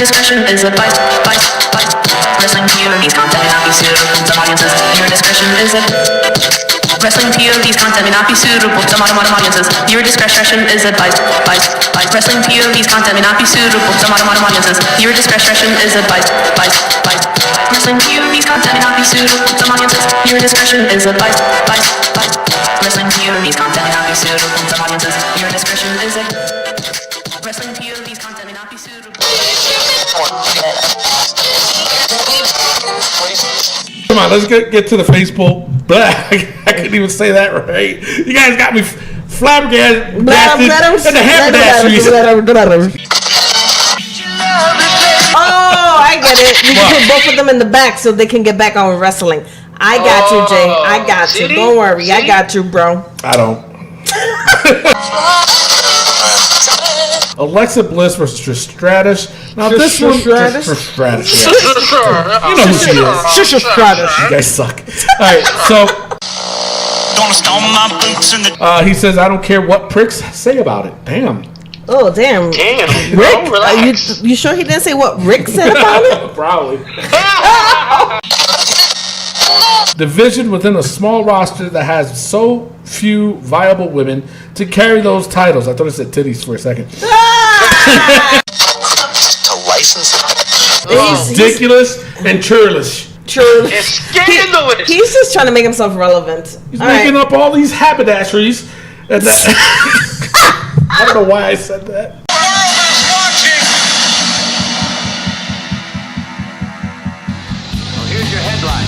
discretion is advised. Wrestling POV's content may not be suitable to audiences. Your discretion is advised. Wrestling POV's content may not be suitable to modern audiences. Your discretion is advised. Wrestling POV's content may not be suitable to modern audiences. Your discretion is advised. Wrestling POV's content may not be suitable to audiences. Your discretion is advised. Wrestling POV's content may not be suitable to audiences. Your discretion is advised. Wrestling POV's content may not be suitable. Come on, let's get to the Facebook. I couldn't even say that right. You guys got me flabbergasted. And the haberdasheries. Oh, I get it. You can put both of them in the back so they can get back on wrestling. I got you, Jay. I got you. Don't worry. I got you, bro. I don't. Alexa Bliss versus Trish Stratus. Now this one, Trish Stratus. Yeah. You know who she is. Trish Stratus. You guys suck. All right, so he says, "I don't care what pricks say about it." Damn. Oh, damn. Rick, you sure he didn't say what Rick said about it? Probably. Division within a small roster that has so few viable women to carry those titles. I thought it said titties for a second. To license it. Ridiculous and churlish. It's scandalous. He's just trying to make himself relevant. He's making up all these haberdasheries. And that, I don't know why I said that. Well, here's your headline.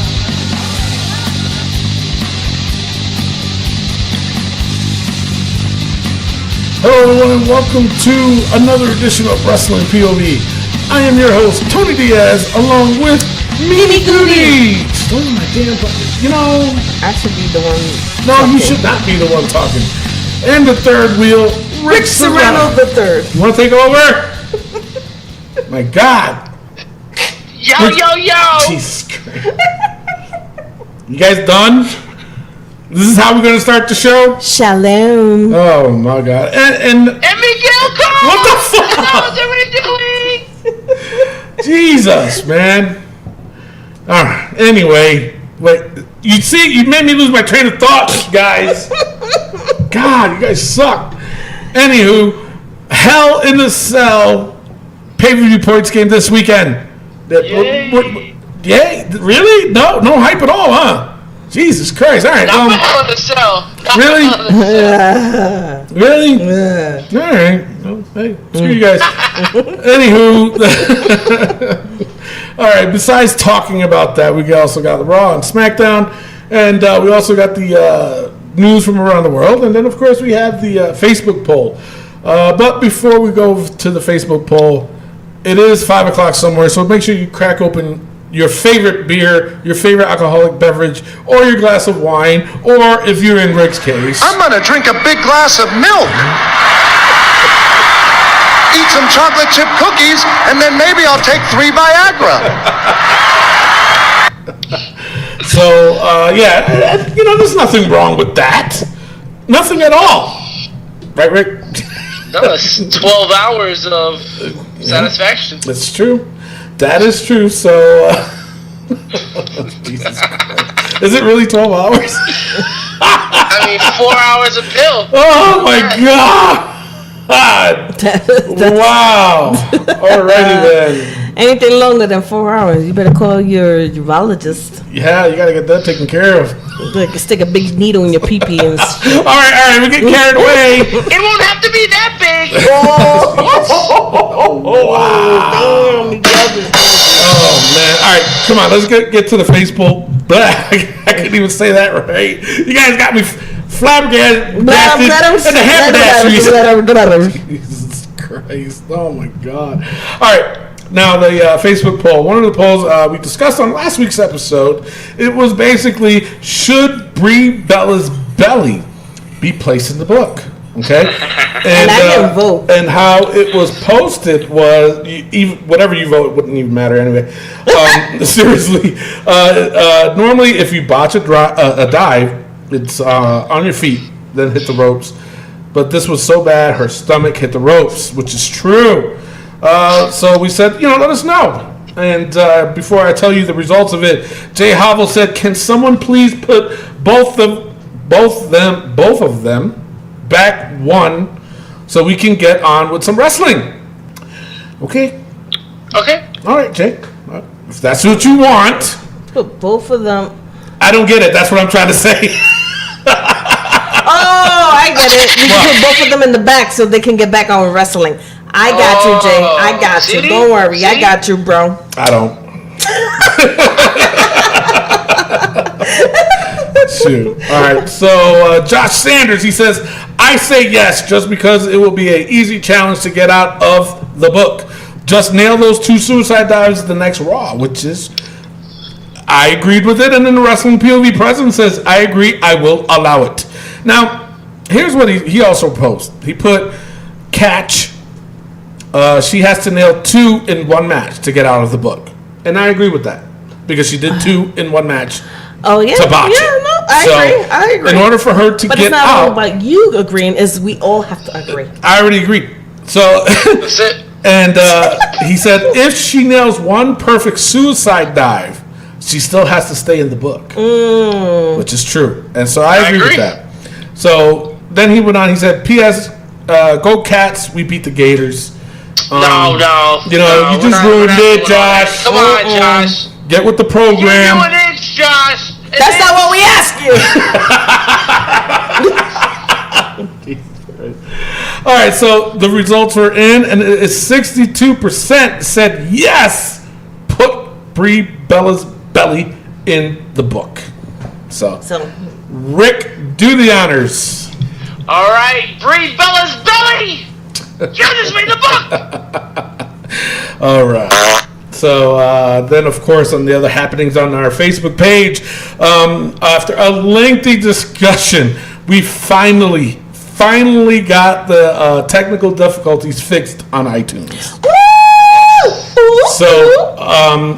Hello everyone and welcome to another edition of Wrestling POV. I am your host, Tony Diaz, along with Mimi Goody. Oh my damn, you know. I should be the one No, talking. you should not be the one talking. And the third wheel, Rick Serrano the third. You want to take over? My God. Yo! Jesus Christ. You guys done? This is how we're going to start the show? Shalom. Oh my God. And Miguel Cole! What the fuck? How's everybody doing? Jesus, man. All right. Anyway, wait. You see, you made me lose my train of thought, guys. God, you guys suck. Anywho, Hell in the Cell pay-per-view points game this weekend. Yay. Yay? Really? No hype at all, huh? Jesus Christ! All right. Not Hell in the Cell. Really? Really? Yeah. All right. Well, hey, screw you guys. Anywho, all right. Besides talking about that, we also got the Raw and SmackDown, and we also got the news from around the world, and then of course we have the Facebook poll. But before we go to the Facebook poll, it is 5 o'clock somewhere, so make sure you crack open your favorite beer, your favorite alcoholic beverage, or your glass of wine, or if you're in Rick's case, I'm gonna drink a big glass of milk, eat some chocolate chip cookies, and then maybe I'll take 3 Viagra. So, yeah, you know, there's nothing wrong with that. Nothing at all. Right, Rick? No, it's 12 hours of satisfaction. That's true. That is true. So, Jesus Christ. Is it really 12 hours? I mean, 4 hours a pill. Oh, my God. Wow. Alrighty then. Anything longer than 4 hours, you better call your urologist. Yeah, you gotta get that taken care of. Like, stick a big needle in your pee-pee and... All right, we're getting carried away. It won't have to be that big. Wow. Oh man! All right, come on, let's get to the Facebook. I couldn't even say that right. You guys got me flabbergasted. And the haberdasheries. Jesus Christ! Oh my God! All right. Now, the Facebook poll, one of the polls we discussed on last week's episode, it was basically, should Brie Bella's belly be placed in the book? Okay? And I didn't vote. And how it was posted was, whatever you vote, it wouldn't even matter anyway. Seriously. Normally, if you botch a dive, it's on your feet, then hit the ropes. But this was so bad, her stomach hit the ropes, which is true. So we said, let us know. And before I tell you the results of it, Jay Havel said, "Can someone please put both of them back one, so we can get on with some wrestling?" Okay. Okay. All right, Jay. If that's what you want. Put both of them. I don't get it. That's what I'm trying to say. Oh, I get it. We can put both of them in the back so they can get back on wrestling. I got you, Jay. I got you. Don't worry. I got you, bro. I don't. Shoot. All right. So Josh Sanders, he says, "I say yes, just because it will be an easy challenge to get out of the book. Just nail those 2 suicide dives at the next Raw," which is, I agreed with it. And then the Wrestling POV president says, "I agree. I will allow it." Now, here's what he also posted. He put, "Catch. She has to nail 2 in one match to get out of the book." And I agree with that, because she did 2 in one match. Oh, yeah. To botch it. No, I agree. In order for her to but get it's not all out, about you agreeing, is we all have to agree. I already agreed. So, That's it. and he said, if she nails 1 perfect suicide dive, she still has to stay in the book, which is true. And so I agree with that. So then he went on. He said, "P.S. Go Cats. We beat the Gators." No. You just ruined it, Josh. Come on, Josh. Get with the program. You're doing it, Josh. That's not what we asked you. All right, so the results were in, and it's 62% said yes, put Brie Bella's belly in the book. So Rick, do the honors. All right, Brie Bella's belly. You just made the book. All right. So then, of course, on the other happenings on our Facebook page, after a lengthy discussion, we finally got the technical difficulties fixed on iTunes. So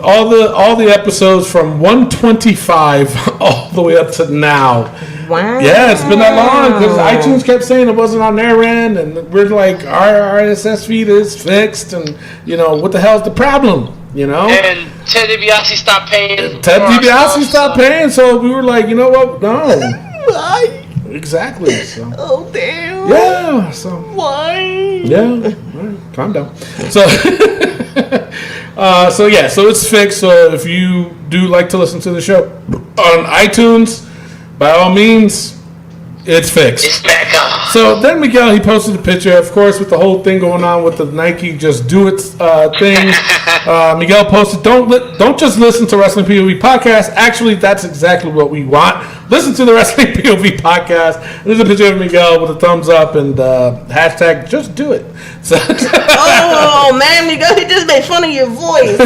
all the episodes from 125 all the way up to now. Wow. Yeah, it's been that long because iTunes kept saying it wasn't on their end, and we're like, our RSS feed is fixed, and what the hell's the problem? And Ted DiBiase stopped paying. Stopped paying, so we were like, you know what? No. Exactly. So. Oh, damn. Yeah. So. Why? Yeah. All right, calm down. So. So it's fixed. So if you do like to listen to the show on iTunes, by all means, it's fixed. It's back up. So then Miguel, he posted a picture, of course, with the whole thing going on with the Nike Just Do It thing. Miguel posted, don't just listen to Wrestling POV podcast. Actually, that's exactly what we want. Listen to the Wrestling POV podcast. There's a picture of Miguel with a thumbs up and hashtag Just Do It. So oh man, Miguel, he just made fun of your voice.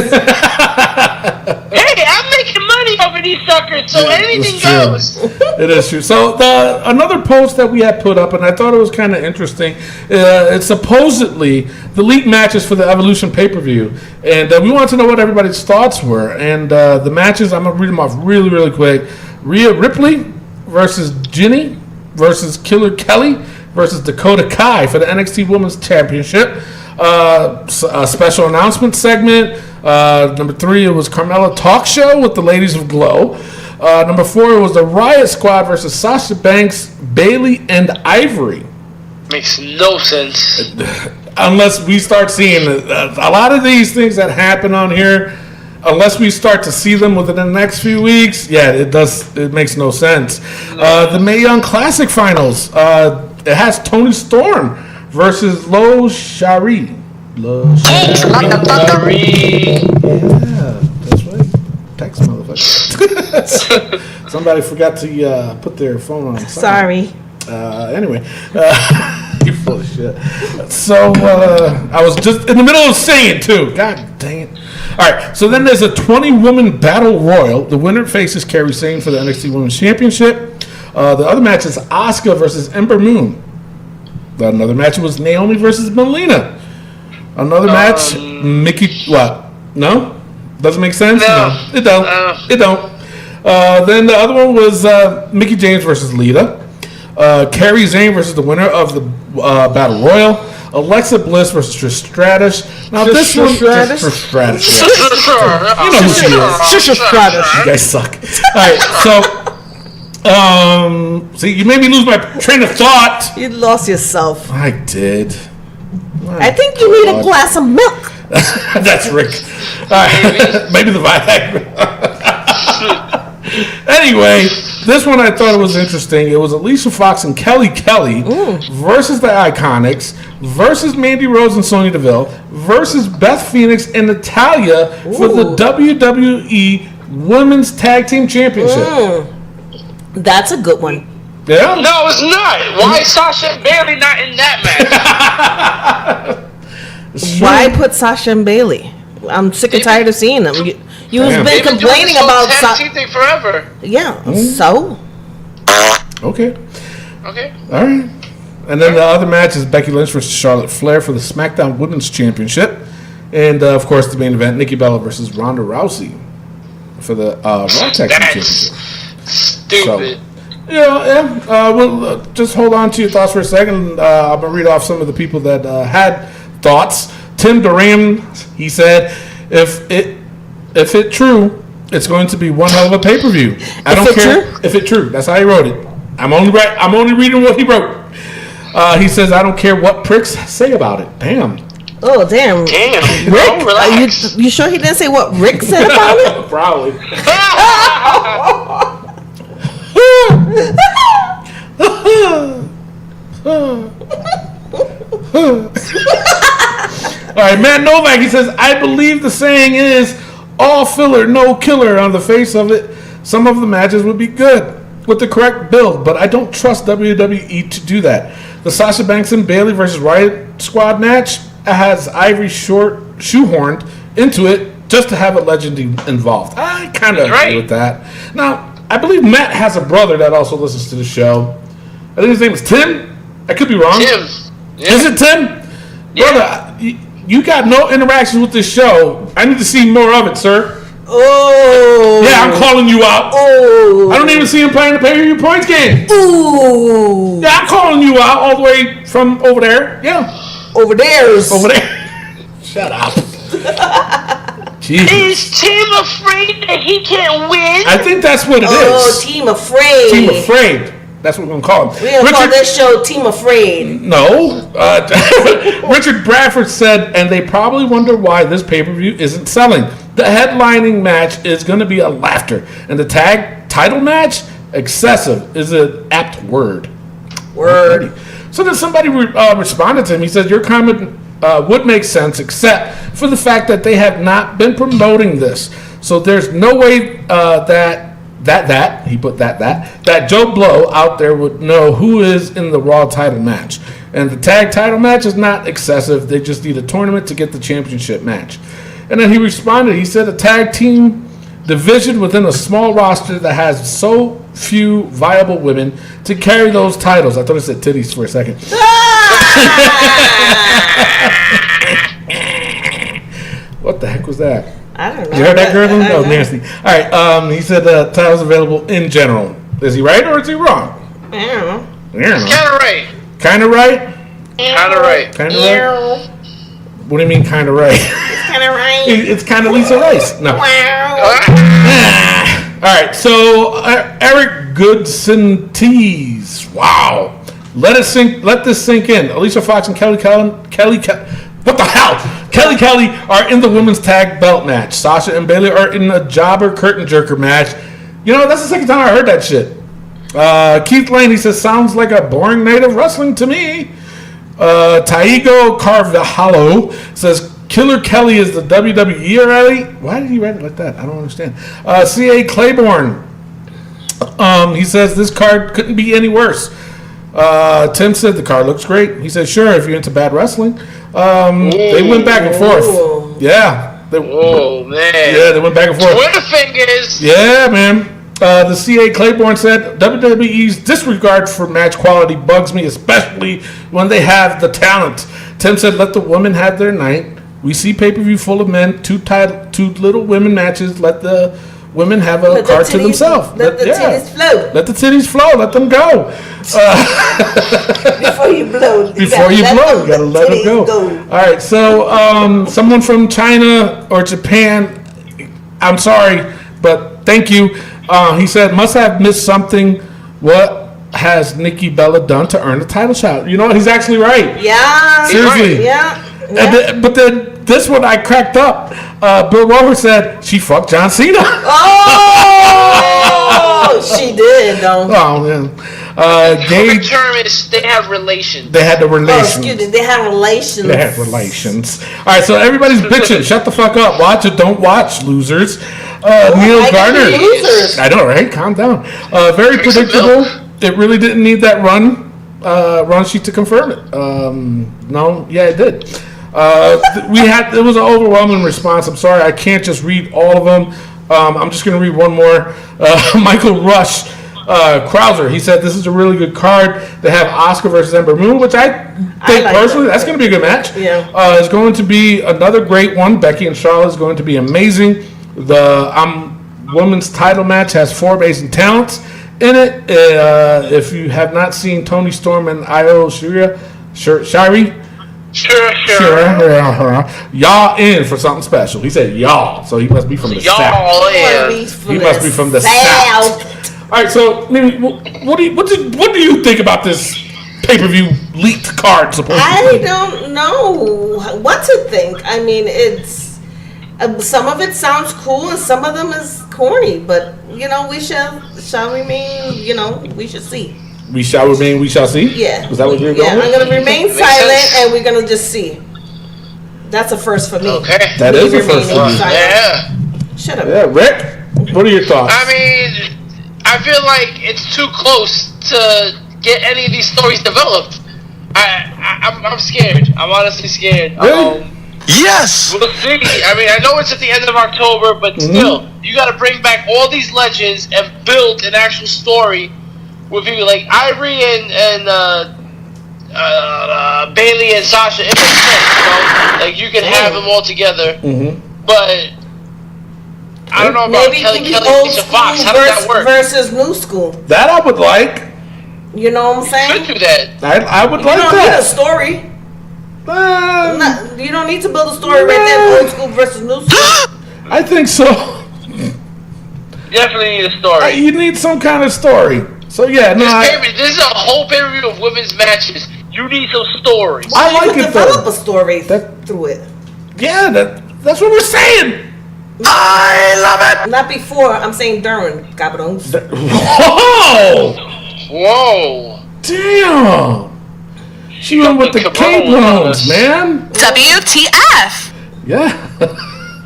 Hey, I'm making money over these suckers, so anything goes. It is true. So another post that we had put up, and I thought it was kind of interesting. It's supposedly the leaked matches for the Evolution pay-per-view, and we want to know what everybody's thoughts were. And the matches, I'm gonna read them off really, really quick. Rhea Ripley versus Ginny versus Killer Kelly versus Dakota Kai for the NXT Women's Championship. A special announcement segment. Number 3, it was Carmella Talk Show with the Ladies of Glow. Number 4, it was the Riot Squad versus Sasha Banks, Bayley, and Ivory. Makes no sense. Unless we start seeing a lot of these things that happen on here, unless we start to see them within the next few weeks, it makes no sense. The Mae Young Classic Finals, it has Toni Storm versus Lo Shari. Yeah, that's right. Text motherfucker. Somebody forgot to put their phone on. Sorry. Anyway, you're full of shit. So I was just in the middle of saying too. God dang it. All right. So then there's a 20-woman battle royal. The winner faces Kairi Sane for the NXT Women's Championship. The other match is Asuka versus Ember Moon. Another match was Naomi versus Melina. Another match, Mickey. What? No? Doesn't make sense. No. It don't. It don't. Then the other one was Mickey James versus Lita. Kairi Sane versus the winner of the Battle Royal. Alexa Bliss versus Trish Stratus. Now this one, Stratus? Trish Stratus. Yeah. You know who she is. Trisha Stratus. You guys suck. All right, so see, you made me lose my train of thought. You lost yourself. I did. I think you need a glass of milk. That's Rick. Maybe the Viagra. Anyway, this one I thought it was interesting. It was Alicia Fox and Kelly Kelly versus the Iconics versus Mandy Rose and Sonya Deville versus Beth Phoenix and Natalya for the WWE Women's Tag Team Championship. That's a good one. Yeah? No, it's not. Why is Sasha and Bailey not in that match? Why put Sasha and Bailey? I'm sick and tired of seeing them. You've been They've been complaining doing about this whole tag team thing forever. Yeah. So Okay. Okay. All right. And then the other match is Becky Lynch versus Charlotte Flair for the SmackDown Women's Championship. And, of course, the main event, Nikki Bella versus Ronda Rousey for the Raw Tag Team Championship. Stupid. Well, just hold on to your thoughts for a second. I'm going to read off some of the people that had thoughts. Tim Duran, he said, if it true, it's going to be one hell of a pay-per-view. I don't care if it true. That's how he wrote it. I'm only reading what he wrote. He says, I don't care what pricks say about it. Damn. oh damn. Damn. Rick, Bro, relax. you sure he didn't say what Rick said about it? Probably. All right, Matt Novak, he says, I believe the saying is all filler, no killer. On the face of it, some of the matches would be good with the correct build, but I don't trust WWE to do that. The Sasha Banks and Bayley versus Riot Squad match has Ivory shoehorned into it just to have a legend involved. I kind of agree with that. Now, I believe Matt has a brother that also listens to the show. I think his name is Tim. I could be wrong. Tim. Yeah. Is it Tim? Yeah. Brother, you got no interactions with this show. I need to see more of it, sir. Oh. Yeah, I'm calling you out. Oh. I don't even see him playing the pay-per-view points game. Ooh. Yeah, I'm calling you out all the way from over there. Yeah. Over there. Over there. Shut up. Jesus. Is Tim afraid that he can't win? I think that's what it Oh, is. Team Afraid. Team Afraid. That's what we're going to call him. We're going to call this show Team Afraid. No. Richard Bradford said, and they probably wonder why this pay-per-view isn't selling. The headlining match is going to be a laughter. And the tag title match, excessive, is an apt word. Word. So then somebody responded to him. He said, your comment would make sense except for the fact that they have not been promoting this. So there's no way that Joe Blow out there would know who is in the Raw title match. And the tag title match is not excessive. They just need a tournament to get the championship match. And then he responded. He said a tag team division within a small roster that has so few viable women to carry those titles. I thought I said titties for a second. What the heck was that? I don't know. You heard that, Gurdon? That was nasty. All right. He said the title's available in general. Is he right or is he wrong? I don't know. Kind of right. Kind of right? Kind of right. Kind of right? What do you mean kind of right? It's kind of right. It's kind of Lisa Rice. No. Wow. All right. So Eric Goodson tease. Wow. Let this sink in. Alicia Fox and Kelly what the hell? Kelly Kelly are in the women's tag belt match. Sasha and Bayley are in a jobber curtain jerker match. You know, that's the second time I heard that shit. Keith Lane, he says, sounds like a boring night of wrestling to me. Taigo Carvajalo says, Killer Kelly is the WWE already? Why did he write it like that? I don't understand. C.A. Claiborne, he says, this card couldn't be any worse. Tim said the card looks great. He said, sure, if you're into bad wrestling. They went back and forth. Yeah. Oh, man. Yeah, they went back and forth. Twitter fingers. Yeah, man. The C.A. Claiborne said, WWE's disregard for match quality bugs me, especially when they have the talent. Tim said, let the women have their night. We see pay-per-view full of men, two little women matches. Let the women have a card to themselves. Let the titties flow. Let the titties flow. Let them go. Before you blow. You gotta let them go. All right. So someone from China or Japan, I'm sorry, but thank you. He said, must have missed something. What has Nikki Bella done to earn the title shot? You know what? He's actually right. Yeah. Seriously. Yeah. But then this one I cracked up. Bill Rover said she fucked John Cena. Oh, she did, though. Oh, man. The Gage, term is they have relations. they had the Oh, relations. excuse me. They have relations. They had relations. All right, so everybody's bitching. Shut the fuck up. Watch it. Don't watch, losers. Neil I got Garner. losers. I know, right? Calm down. Very Drink some predictable. milk. It really didn't need that run sheet to confirm it. No, yeah, it did. It was an overwhelming response. I'm sorry, I can't just read all of them. I'm just going to read one more. Michael Rush, Krauser, he said this is a really good card. They have Oscar versus Ember Moon, which I think like personally that. that's going to be a good match. Yeah. It's going to be another great one. Becky and Charlotte is going to be amazing. The women's title match has 4 amazing talents in it. If you have not seen Tony Storm and Io Shirai, Sure. y'all in for something special. He said y'all, so he must be from the Y'all south. in. He must be from the south. All right, so Mimi, what do you think about this pay-per-view leaked card? Supposedly, I don't know what to think. I mean, it's some of it sounds cool and some of them is corny, but we shall remain. We should see. we shall remain, we shall see. Yeah. Is that what you're going? Yeah, with? I'm gonna remain Makes silent sense. and we're gonna just see. That's a first for me. Okay. That is a Remaining first for you. silent. Yeah. Shut up. Yeah, Rick, what are your thoughts? I mean, I feel like it's too close to get any of these stories developed. I'm scared. I'm honestly scared. Really? Yes! We'll see. I mean, I know it's at the end of October, but still, you got to bring back all these legends and build an actual story with people like Ivory and Bailey and Sasha. It makes sense, Like you can have them all together, but I don't know about Maybe Kelly it could be Kelly, old Lisa school Fox. How does that work? versus new school. That I would like. You know what I'm saying? Could do that. I would You like don't need a that. story. Uh, You don't need to build a story right there. Old school versus new school. I think so. Definitely need a story. You need some kind of story. So yeah, no, This is a whole pay-per-view of women's matches. You need some stories. I You like could it develop though. a story That- through it. Yeah, that's what we're saying. I love it! Not before. I'm saying during. Cabrones. Whoa! Whoa. Damn! She went with the Cabrones K on bones, us. man. WTF? Yeah.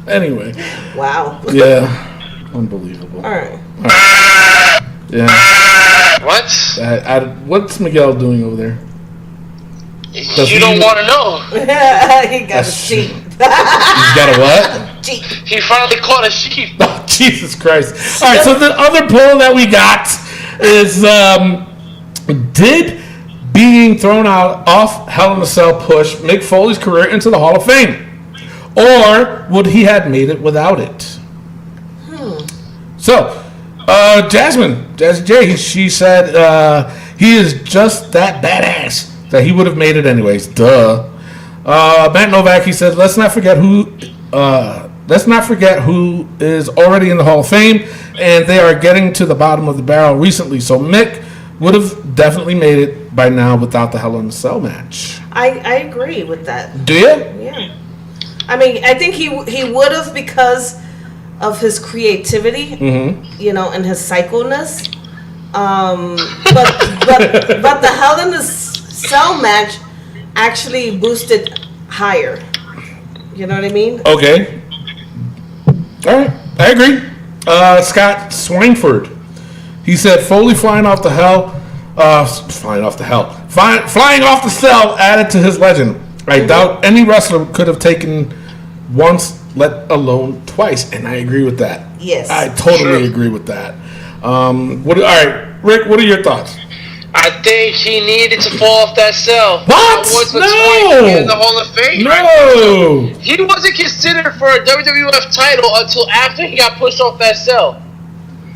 Anyway, Wow. yeah, unbelievable. All right. Yeah. What? What's Miguel doing over there? You don't want to know. He got a That's- sheep. He's got a what? Sheep. He finally caught a sheep. Oh, Jesus Christ. All right, so the other poll that we got is, did being thrown out off Hell in a Cell push Mick Foley's career into the Hall of Fame? Or would he have made it without it? So, Jazzy J, she said he is just that badass that he would have made it anyways. Duh. Matt Novak, he said, let's not forget who is already in the Hall of Fame, and they are getting to the bottom of the barrel recently. So Mick would have definitely made it by now without the Hell in a Cell match. I agree with that. Do you? Yeah. I mean, I think he would have because of his creativity, and his psychoness. But the Hell in a Cell match actually boosted higher. You know what I mean? Okay. All right. I agree. Scott Swangford. He said Foley flying off the cell added to his legend. I doubt any wrestler could have taken once, let alone twice, and I agree with that. Yes. I totally agree with that. All right, Rick, what are your thoughts? I think he needed to fall off that cell. What? Once or No. twice to get in the Hall of Fame. No. He wasn't considered for a WWF title until after he got pushed off that cell.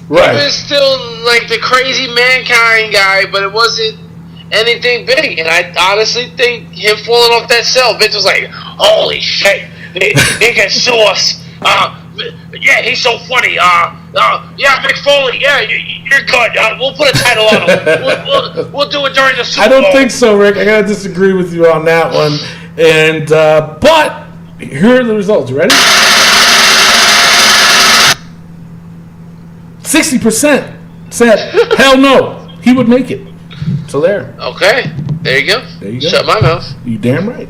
He was Right. still like the crazy Mankind guy, but it wasn't anything big. And I honestly think him falling off that cell, Vince was like, "Holy shit, they can sue us." Yeah, he's so funny. Yeah, Mick Foley. Yeah, you're good. We'll put a title on him. We'll do it during the Super Bowl. I don't think so, Rick. I gotta disagree with you on that one. And but here are the results. You ready? 60% said hell no, he would make it. So there. Okay, there you go. There you go. Shut my mouth. You damn right.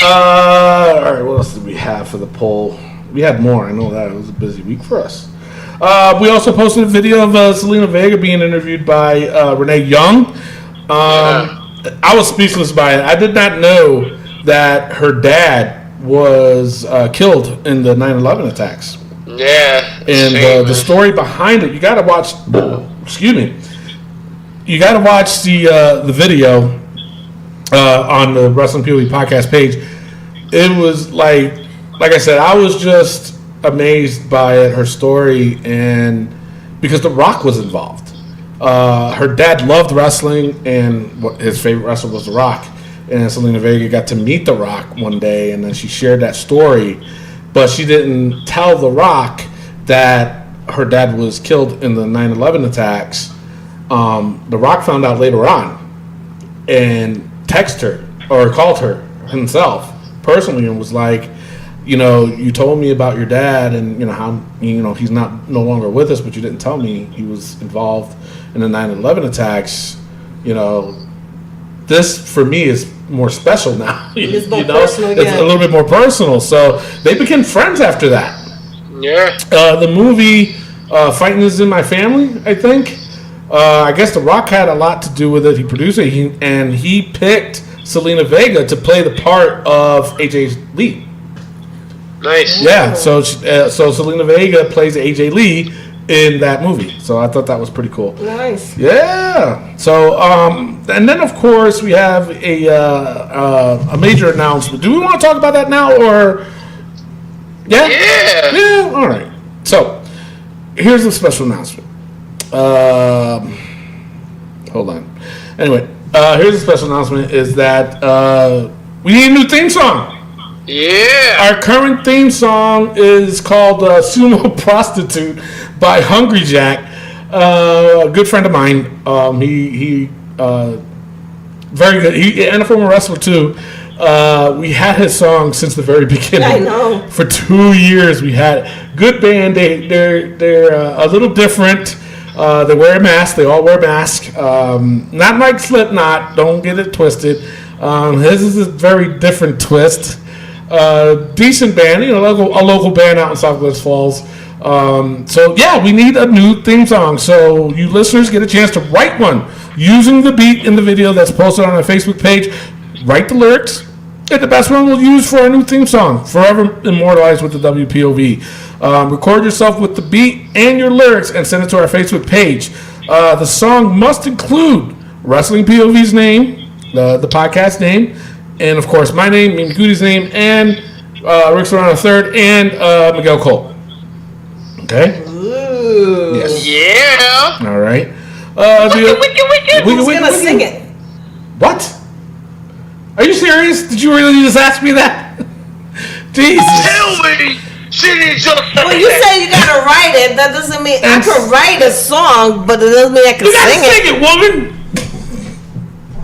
All right. What else did we have for the poll? We had more. I know that it was a busy week for us. We also posted a video of Selena Vega being interviewed by Renee Young. I was speechless by it. I did not know that her dad was killed in the 9/11 attacks. Yeah. And shame, the story behind it, you got to watch. Excuse me. You got to watch the video on the Wrestling POV podcast page. It was like I said, I was just amazed by it, her story, and because The Rock was involved. Her dad loved wrestling, and his favorite wrestler was The Rock. And Selena Vega got to meet The Rock one day, and then she shared that story, but she didn't tell The Rock that her dad was killed in the 9/11 attacks. The Rock found out later on and texted her or called her himself personally and was like, you told me about your dad and how he's no longer with us, but you didn't tell me he was involved in the 9/11 attacks. This for me is more special now. It's more personal, It's a little bit more personal. So they became friends after that. Yeah. The movie Fighting Is in My Family, I think. I guess The Rock had a lot to do with it. He produced it, and he picked Selena Vega to play the part of AJ Lee. Nice. Yeah, so Selena Vega plays AJ Lee in that movie. So I thought that was pretty cool. Nice. Yeah. So and then of course we have a major announcement. Do we want to talk about that now or? Yeah. Yeah. Yeah. All right. So here's a special announcement. Hold on. Anyway, here's a special announcement: is that we need a new theme song. Yeah. Our current theme song is called "Sumo Prostitute" by Hungry Jack, a good friend of mine. He very good. And a former wrestler too. We had his song since the very beginning. I know. For 2 years we had it. Good band. They're a little different. They wear a mask. They all wear masks. Not like Slipknot. Don't get it twisted. His is a very different twist. Decent band, a local band out in South Glens Falls. So yeah, we need a new theme song. So you listeners get a chance to write one using the beat in the video that's posted on our Facebook page. Write the lyrics, and the best one we'll use for our new theme song, forever immortalized with the WPOV. Record yourself with the beat and your lyrics and send it to our Facebook page. The song must include Wrestling POV's name, the podcast name, and of course my name, Mimi Goody's name, and Rick Serrano III, and Miguel Cole. Okay? Ooh. Yes. Yeah. All right. Who's gonna sing it? What? Are you serious? Did you really just ask me that? Jesus. Tell me she didn't just. Well, you say you gotta write it. That doesn't mean I could write a song, but it doesn't mean I can You gotta sing it. sing it, woman.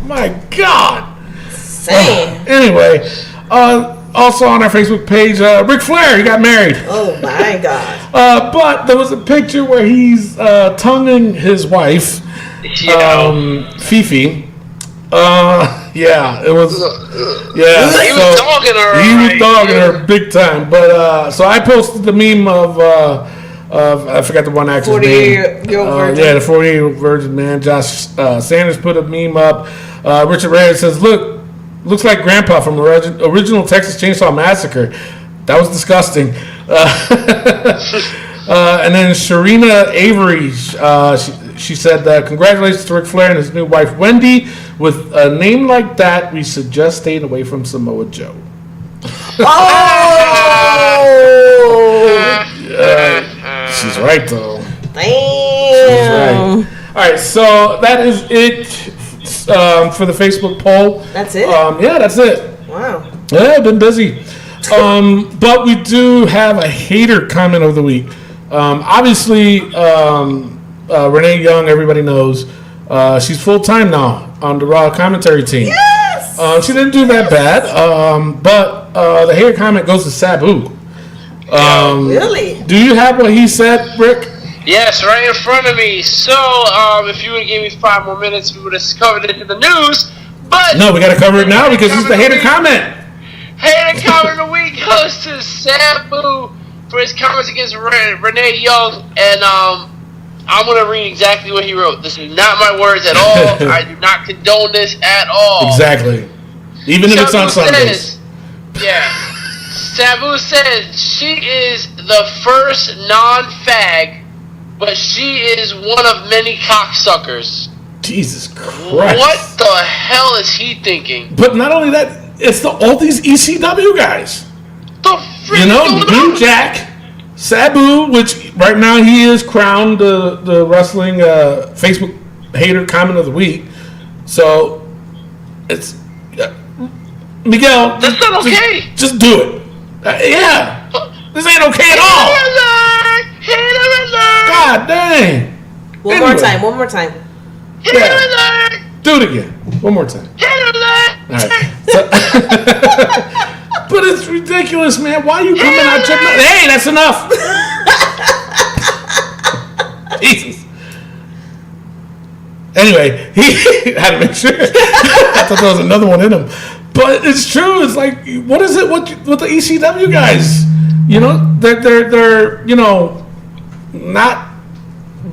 My God. Sing. Anyway, also on our Facebook page, Ric Flair, he got married. Oh my God. But there was a picture where he's tonguing his wife, Fifi. Yeah, it was. Yeah, He was dogging her. He was right? dogging her big time. But so I posted the meme of I forgot the one actor's name. 48-year-old virgin. Yeah, the 48-year-old virgin man. Josh Sanders put a meme up. Richard Reyes says, looks like Grandpa from original Texas Chainsaw Massacre. That was disgusting. And then Sharina Avery, she said, congratulations to Ric Flair and his new wife, Wendy. With a name like that, we suggest staying away from Samoa Joe. She's right, though. Damn. Right. All right, so that is it for the Facebook poll. That's it? Yeah, that's it. Wow. Yeah, I've been busy. But we do have a hater comment of the week. Obviously, Renee Young, everybody knows, she's full-time now on the Raw commentary team. Yes! She didn't do that bad, but the hater comment goes to Sabu. Really? Do you have what he said, Rick? Yes, right in front of me. So, if you would have given me 5 more minutes, we would have covered it in the news. But No, we got to cover it now because it's the hater comment. hater comment of the week goes to Sabu for his comments against Renee Young, and I'm going to read exactly what he wrote. This is not my words at all. I do not condone this at all. Exactly. Even if it's on Sundays. Sabu says she is the first non-fag, but she is one of many cocksuckers. Jesus Christ. What the hell is he thinking? But not only that, it's all these ECW guys. The freak You know, going Blue on? Jack, Sabu, which right now he is crowned the wrestling Facebook hater comment of the week. So it's Miguel. That's not okay. Just do it. Yeah, this ain't okay at all. Hater alert! God dang. One more time. Hater Yeah. alert! Do it again. One more time. Hater alert! All right. So, but it's ridiculous, man. Why are you coming out your mouth? Hey, that's enough. Jesus. Anyway, he had to make sure. I thought there was another one in him. But it's true. It's like, what is it with the ECW guys? You know, they're you know, not.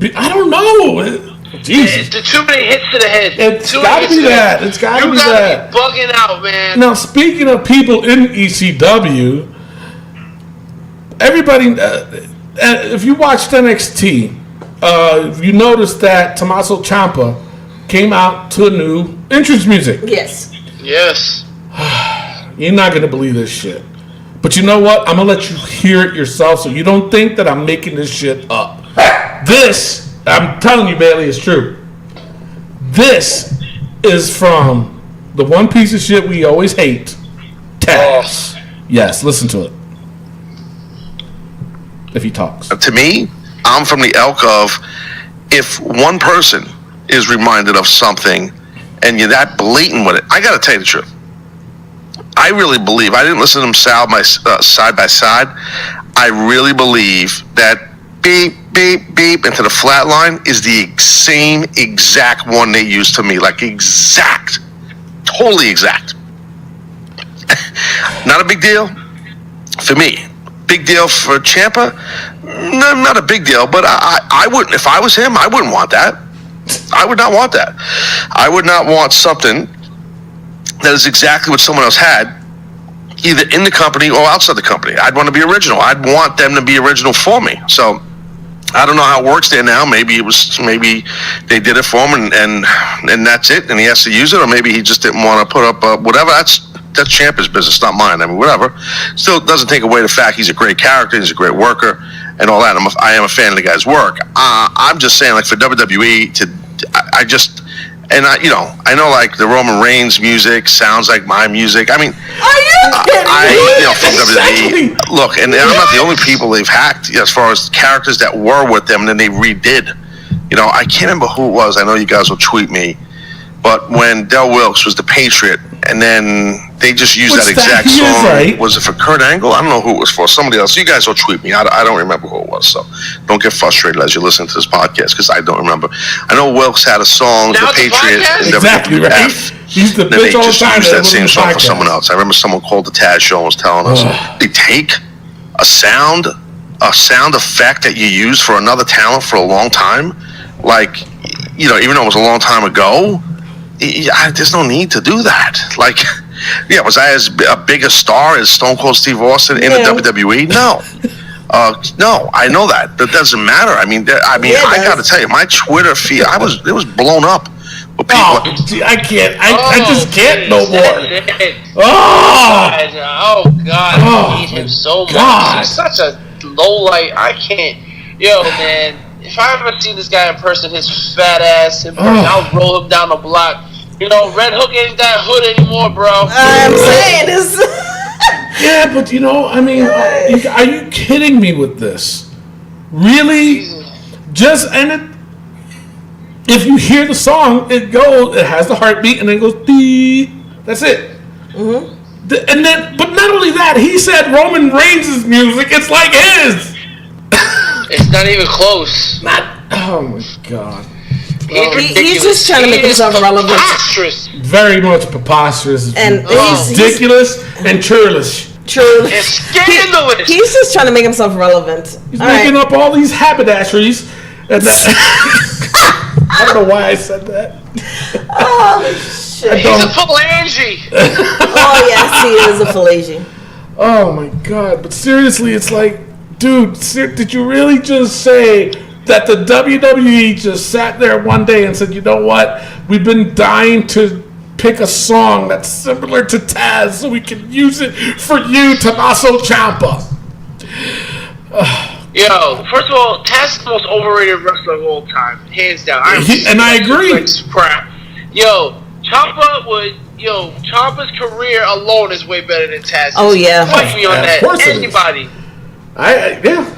I don't know. Jesus. It's too many hits to the head. It's Too got to many be hits to the that. head. It's got to You be gotta that. be bugging out, man. Now, speaking of people in ECW, everybody, if you watched NXT, you noticed that Tommaso Ciampa came out to a new entrance music. Yes. Yes. You're not going to believe this shit. But you know what? I'm going to let you hear it yourself so you don't think that I'm making this shit up. This, I'm telling you, Bailey, is true. This is from the one piece of shit we always hate, Taz. Yes, listen to it. If he talks. To me, I'm from the ilk of if one person is reminded of something and you're that blatant with it, I got to tell you the truth. I really believe, I didn't listen to them side by side. I really believe that beep, beep, beep into the flat line is the same exact one they used to me. Like exact. Totally exact. Not a big deal for me. Big deal for Ciampa? No, not a big deal, but I wouldn't, if I was him, I wouldn't want that. I would not want that. I would not want something that is exactly what someone else had, either in the company or outside the company. I'd want to be original. I'd want them to be original for me. So I don't know how it works there now. Maybe they did it for him and that's it, and he has to use it, or maybe he just didn't want to put up whatever. That's Ciampa's business, not mine. I mean, whatever. Still doesn't take away the fact he's a great character, he's a great worker, and all that. I am a fan of the guy's work. I'm just saying, like for WWE, I know like the Roman Reigns music sounds like my music. I mean, from WWE. Look, and I'm not the only people they've hacked as far as characters that were with them and then they redid. You know, I can't remember who it was. I know you guys will tweet me. But when Del Wilkes was the Patriot, and then they just used that exact song. Right. Was it for Kurt Angle? I don't know who it was for. Somebody else. You guys will tweet me. I don't remember who it was. So don't get frustrated as you listen to this podcast because I don't remember. I know Wilkes had a song, Now The Patriot. podcast? Exactly right. He's the Then they bitch all the just time. used that was same on the song for podcast. someone else. I remember someone called the Taz show and was telling us they take a sound effect that you use for another talent for a long time, like, you know, even though it was a long time ago, there's no need to do that. Like, yeah, was I as big a star as Stone Cold Steve Austin in the WWE? No. No, I know that. That doesn't matter. I mean, I got to tell you, my Twitter feed, it was blown up with people. Oh, gee, I can't. I just can't no more. Oh God, I hate him so much. He's such a low light. I can't. Yo, man, if I ever see this guy in person, his fat ass in person, I'll roll him down the block. You know, Red Hook ain't that hood anymore, bro. I'm saying this. Yeah, but I mean, are you kidding me with this? Really? If you hear the song, it has the heartbeat, and then it goes dee. That's it. Mm-hmm. But not only that, he said Roman Reigns' music. It's like his. It's not even close. Oh my God. He's just trying to make himself relevant. Very much preposterous. And ridiculous and churlish. It's scandalous. He's just trying to make himself relevant. He's making up all these haberdasheries. And I don't know why I said that. Oh, shit. He's a phalange. Oh, yes, he is a phalange. Oh, my God. But seriously, it's like, dude, did you really just say that the WWE just sat there one day and said, you know what? We've been dying to pick a song that's similar to Taz so we can use it for you, Tommaso Ciampa. Yo, first of all, Taz is the most overrated wrestler of all time, hands down. I agree. Crap. Ciampa's career alone is way better than Taz's. Oh yeah, fight me on that. Of course Anybody. Yeah.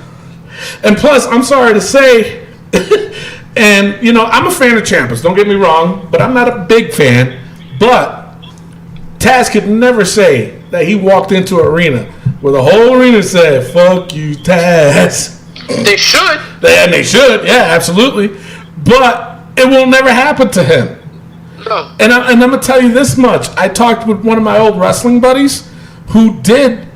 And plus, I'm sorry to say, and I'm a fan of Ciampa's. Don't get me wrong, but I'm not a big fan. But Taz could never say that he walked into an arena where the whole arena said, "Fuck you, Taz." They should. And they should, yeah, absolutely. But it will never happen to him. No. And I'm gonna tell you this much: I talked with one of my old wrestling buddies who did,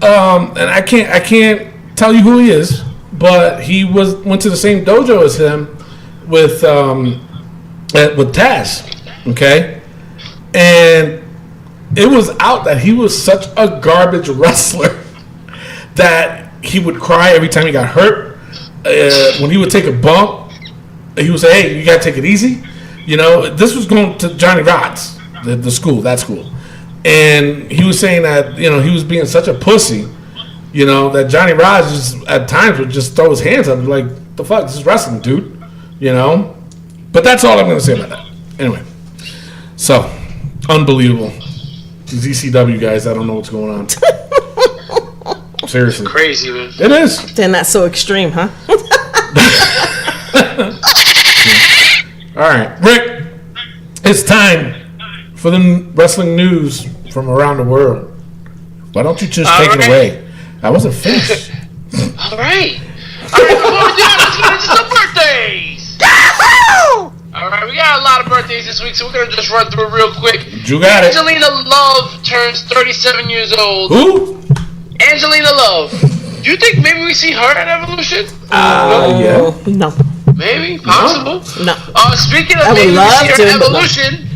and I can't tell you who he is, but he went to the same dojo as him with Taz, okay, and it was out that he was such a garbage wrestler that he would cry every time he got hurt. When he would take a bump, he would say, "Hey, you gotta take it easy." This was going to Johnny Rod's, that school, and he was saying that he was being such a pussy. That Johnny Rod's just at times would just throw his hands up and be like, the fuck, this is wrestling, dude. But that's all I'm going to say about that. Anyway, so, unbelievable. These ECW guys, I don't know what's going on. Seriously. Crazy, man. It is. Then that's so extreme, huh? All right, Rick, it's time for the wrestling news from around the world. Why don't you just take it away? I wasn't finished. All right. Before we do that, let's get into some birthdays. All right, we got a lot of birthdays this week, so we're going to just run through it real quick. You got it. Angelina Love turns 37 years old. Who? Angelina Love. Do you think maybe we see her at Evolution? Yeah. No. Maybe. Possible. No. Speaking of I would maybe we love see her to, at but no. Evolution,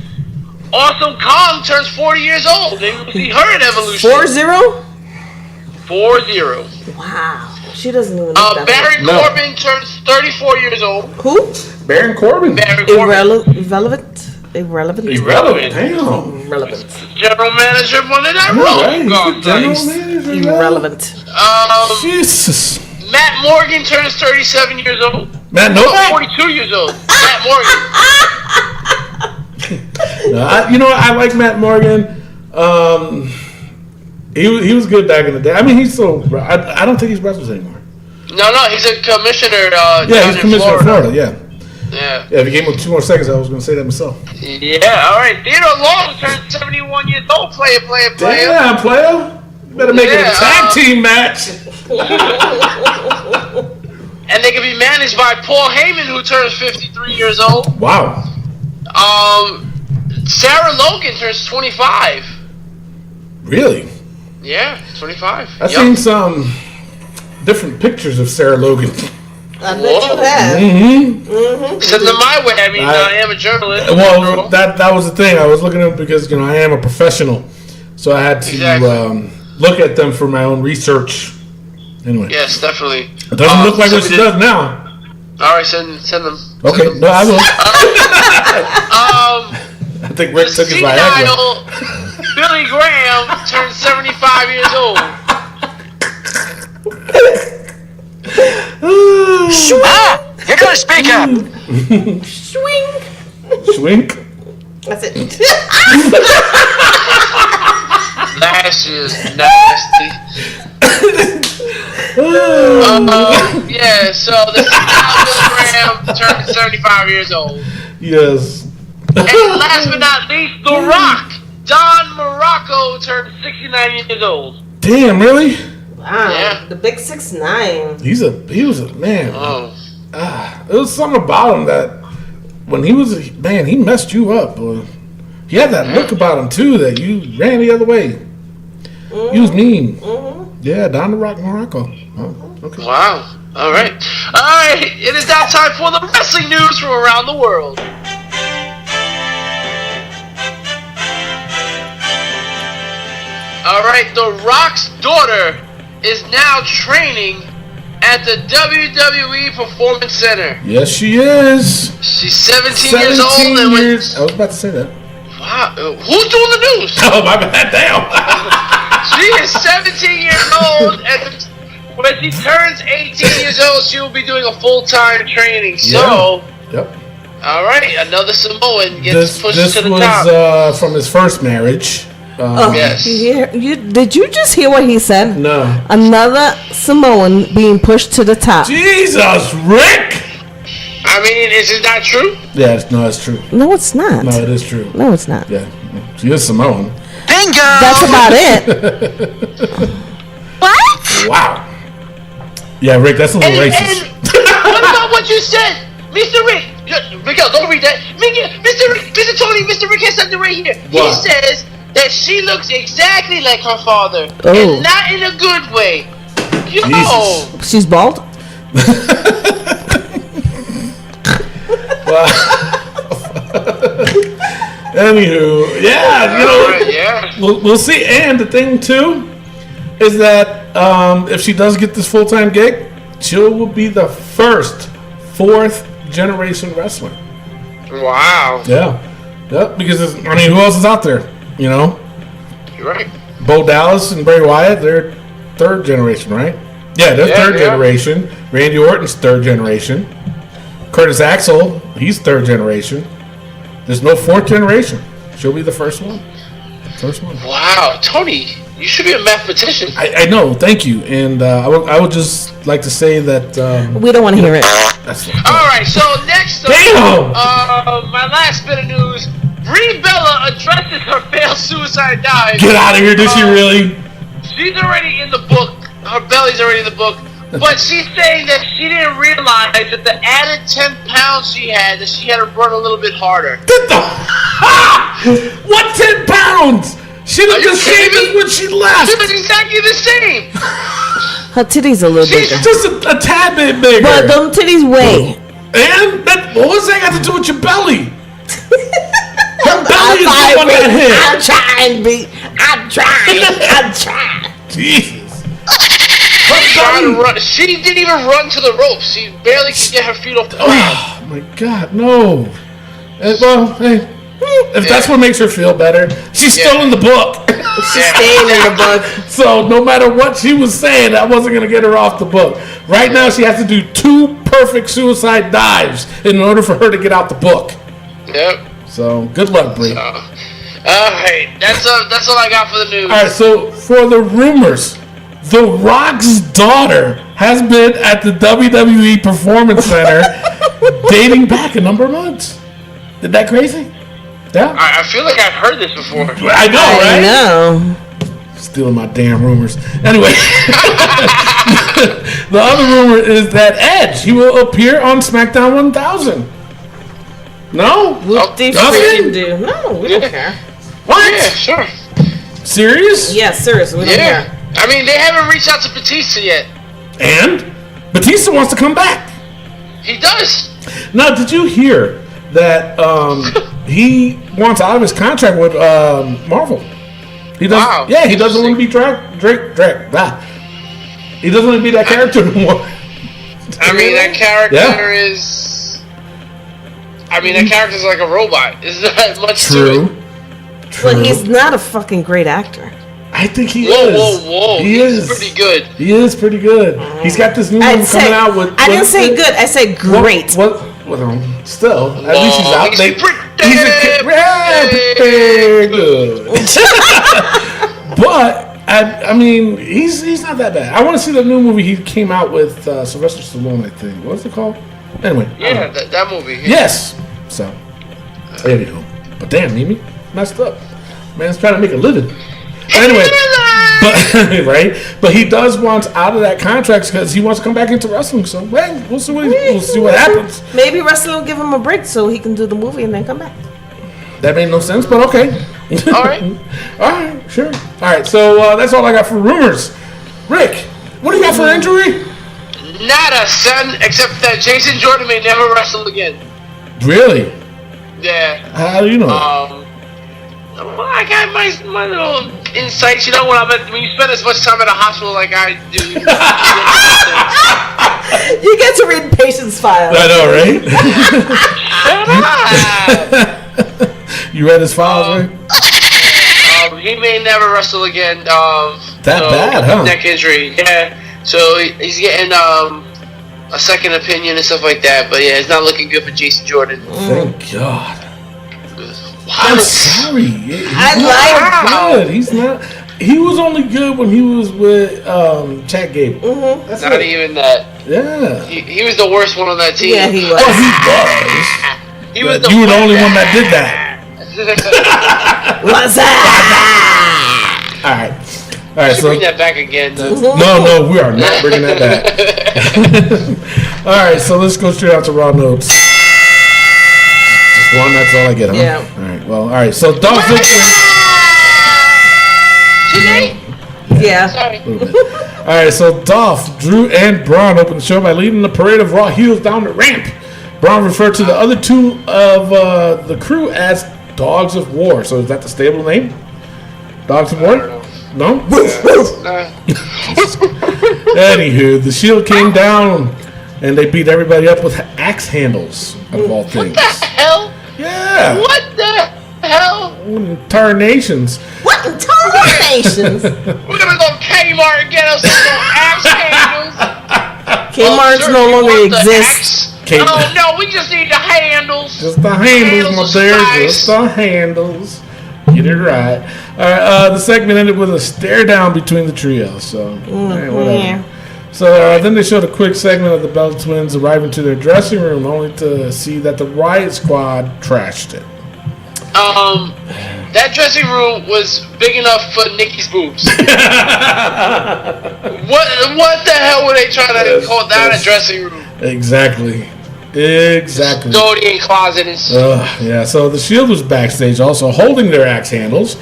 Awesome Kong turns 40 years old. Maybe we'll see her at Evolution. 4-0? 4-0. Wow. She doesn't even look that Baron Corbin turns 34 years old. Who? Baron Corbin. Irrelevant. Damn. Irrelevant. General manager of Monday Night Raw. Irrelevant. Jesus. Matt Morgan turns 37 years old. Matt Novak? 42 years old. Matt Morgan. I like Matt Morgan. He was good back in the day. I mean, he's still. I don't think he's wrestles anymore. No, he's a commissioner. He's commissioner of Florida. Yeah. If he gave him 2 more seconds, I was going to say that myself. Yeah. All right. Theodore Long turns 71 years old. Player. Damn, player. You better make it a tag team match. And they can be managed by Paul Heyman, who turns 53 years old. Wow. Sarah Logan turns 25. Really? Yeah, 25. I've seen some different pictures of Sarah Logan. I bet you have. Mm-hmm. Send them my way. I mean, I am a journalist. Well, that was the thing. I was looking at them because I am a professional, so I had to look at them for my own research. Anyway. Yes, definitely. It doesn't look like what she does now. All right, send them. Okay, Send them. no, I will. I think Rick The took his Viagra. senile Billy Graham turned 75 years old. You gotta speak up. Swing. Swink. That's it. Last year's nasty. Yeah, so the senile Billy Graham turned 75 years old. Yes. And last but not least, The Rock, Don Morocco, turned 69 years old. Damn, really? Wow. Yeah. The big 6'9". He was a man. Oh. There was something about him that when he was a man, he messed you up. Boy. He had that look about him too that you ran the other way. He was mean. Yeah, Don the Rock Morocco. Oh, okay. Wow. All right. All right. It is now time for the wrestling news from around the world. All right. The Rock's daughter is now training at the WWE Performance Center. Yes, she is. She's 17 years old. 17 And years. I was about to say that. wow. Who's doing the news? Oh, my bad. Damn. She is 17 years old, and when she turns 18 years old, she will be doing a full-time training. So, Yep. all right, another Samoan gets pushed This to the was top. from his first marriage. Yes. Did you just hear what he said? No. Another Samoan being pushed to the top. Jesus, Rick. I mean, is it not true? Yeah, no, it's true. No, it's not. No, it is true. No, it's not. Yeah, she is Samoan. Bingo! That's about it. What? Wow. Yeah, Rick, that's a little And racist. what about what you said? Mr. Rick! Miguel, don't read that. Mr. Rick, Mr. Tony, Mr. Rick has something right here. What? He says that she looks exactly like her father, Oh. and not in a good way. Yo! Jesus. She's bald. Anywho, yeah, you know, Yeah. we'll see. And the thing too is that if she does get this full-time gig, she will be the first fourth generation wrestler. Wow. Yeah, yep. Because I mean, who else is out there? You know, You're right. Bo Dallas and Bray Wyatt, they're third generation, right? Yeah, they're third yeah. generation. Randy Orton's third generation. Curtis Axel, he's third generation. There's no fourth generation. She'll be the first one. First one. Wow, Tony, you should be a mathematician. I know, thank you. And I would just like to say that We don't want to hear it. that's All right, so next up, Damn! my last bit of news. Brie Bella addresses her failed suicide dive. Get out of here, did she really? She's already in the book. Her belly's already in the book. But she's saying that she didn't realize that the added 10 pounds she had, that she had to run a little bit harder. Get the what 10 pounds? She Are looked you the same kidding as me? when she left. She was exactly the same. Her titties a little She's bigger. Just a tad bit bigger. But them titties weigh. And that, what's that got to do with your belly? Her belly is the I'm one that hit. trying, B. I'm trying. Jesus. trying to run. She didn't even run to the ropes. She barely could get her feet off the ground. Oh my God, no. Well, hey, if that's what makes her feel better, she's still in the book. She's staying in the book. So no matter what she was saying, that wasn't going to get her off the book. Right now, she has to do 2 perfect suicide dives in order for her to get out the book. Yep. So good luck, Brie. All right, that's all I got for the news. All right, so for the rumors, The Rock's daughter has been at the WWE Performance Center dating back a number of months. Isn't that crazy? Yeah. I feel like I've heard this before. I know, right? No. Stealing my damn rumors. Anyway, the other rumor is that Edge, he will appear on SmackDown 1000. No? They Does freaking he? do. No, we don't care. What? Yeah, sure. Serious? Yes, seriously, we don't Yeah. care. I mean, they haven't reached out to Batista yet. And Batista wants to come back. He does. Now, did you hear that he wants out of his contract with Marvel? He does. Wow. Yeah, he doesn't want to be He doesn't want to be that character anymore. I mean, that character Yeah. is. I mean, that character's like a robot. There's not much to True. it. True. But he's not a fucking great actor. I think he Whoa, is. whoa, whoa! He He's is pretty good. He is pretty good. He's got this new I'd one say, coming out with. I didn't say good. I said great. What? Still, at least he's out. He's He's pretty good. But I mean, he's not that bad. I want to see the new movie he came out with Sylvester Stallone. I think. What's it called? Anyway. Yeah, that movie. Yeah. Yes. So there you go. But damn, Mimi messed up. Man's trying to make a living. Anyway, but right. But he does want out of that contract because he wants to come back into wrestling. So well, we'll see what happens. Maybe wrestling will give him a break so he can do the movie and then come back. That made no sense, but okay. All right. All right, sure. All right, so that's all I got for rumors. Rick, what do you got for injury? Nada, son. Except that Jason Jordan may never wrestle again. Really? Yeah. How do you know? Well, I got my little insights. You know, when you spend as much time at a hospital like I do. You get to read patient's files. I know, right? Shut up. You read his files, right? He may never wrestle again. Bad, huh? Neck injury. Yeah. So he's getting a second opinion and stuff like that. But yeah, it's not looking good for Jason Jordan. Thank God. Wow. I'm sorry. I like good. He's not. He was only good when he was with Chad Gable. Mm-hmm. That's Not it. even that. Yeah. He was the worst one on that team. Yeah, he was. Well, he was. He was You were the only one that did that. What's that? All right. All right. Should So bring that back again. no, we are not bringing that back. All right. So let's go straight out to Raw notes. Just one. That's all I get. Huh? Yeah. All right. Well. All right. So Dolph Ziggler. Yeah. Sorry. All right, so Dolph, Drew, and Braun opened the show by leading the parade of Raw heels down the ramp. Braun referred to the other two of the crew as Dogs of War. So is that the stable name? Dogs of War? No? Anywho, the Shield came down and they beat everybody up with axe handles, of all things. What the hell? Yeah. What the hell? Tarnations. What in tarnations? We're gonna go Kmart and get us some axe handles. Kmart's Sir, no you longer want the exists. axe? Oh no, we just need the handles. Just the handles, my dear. Nice. Just the handles. Get it right. All right. The segment ended with a stare down between the trio. So, whatever. Yeah. So then they showed a quick segment of the Bella Twins arriving to their dressing room, only to see that the Riot Squad trashed it. That dressing room was big enough for Nikki's boobs. What the hell were they trying to call that a dressing room? Exactly. Custodian closet and Yeah, so the Shield was backstage also holding their axe handles.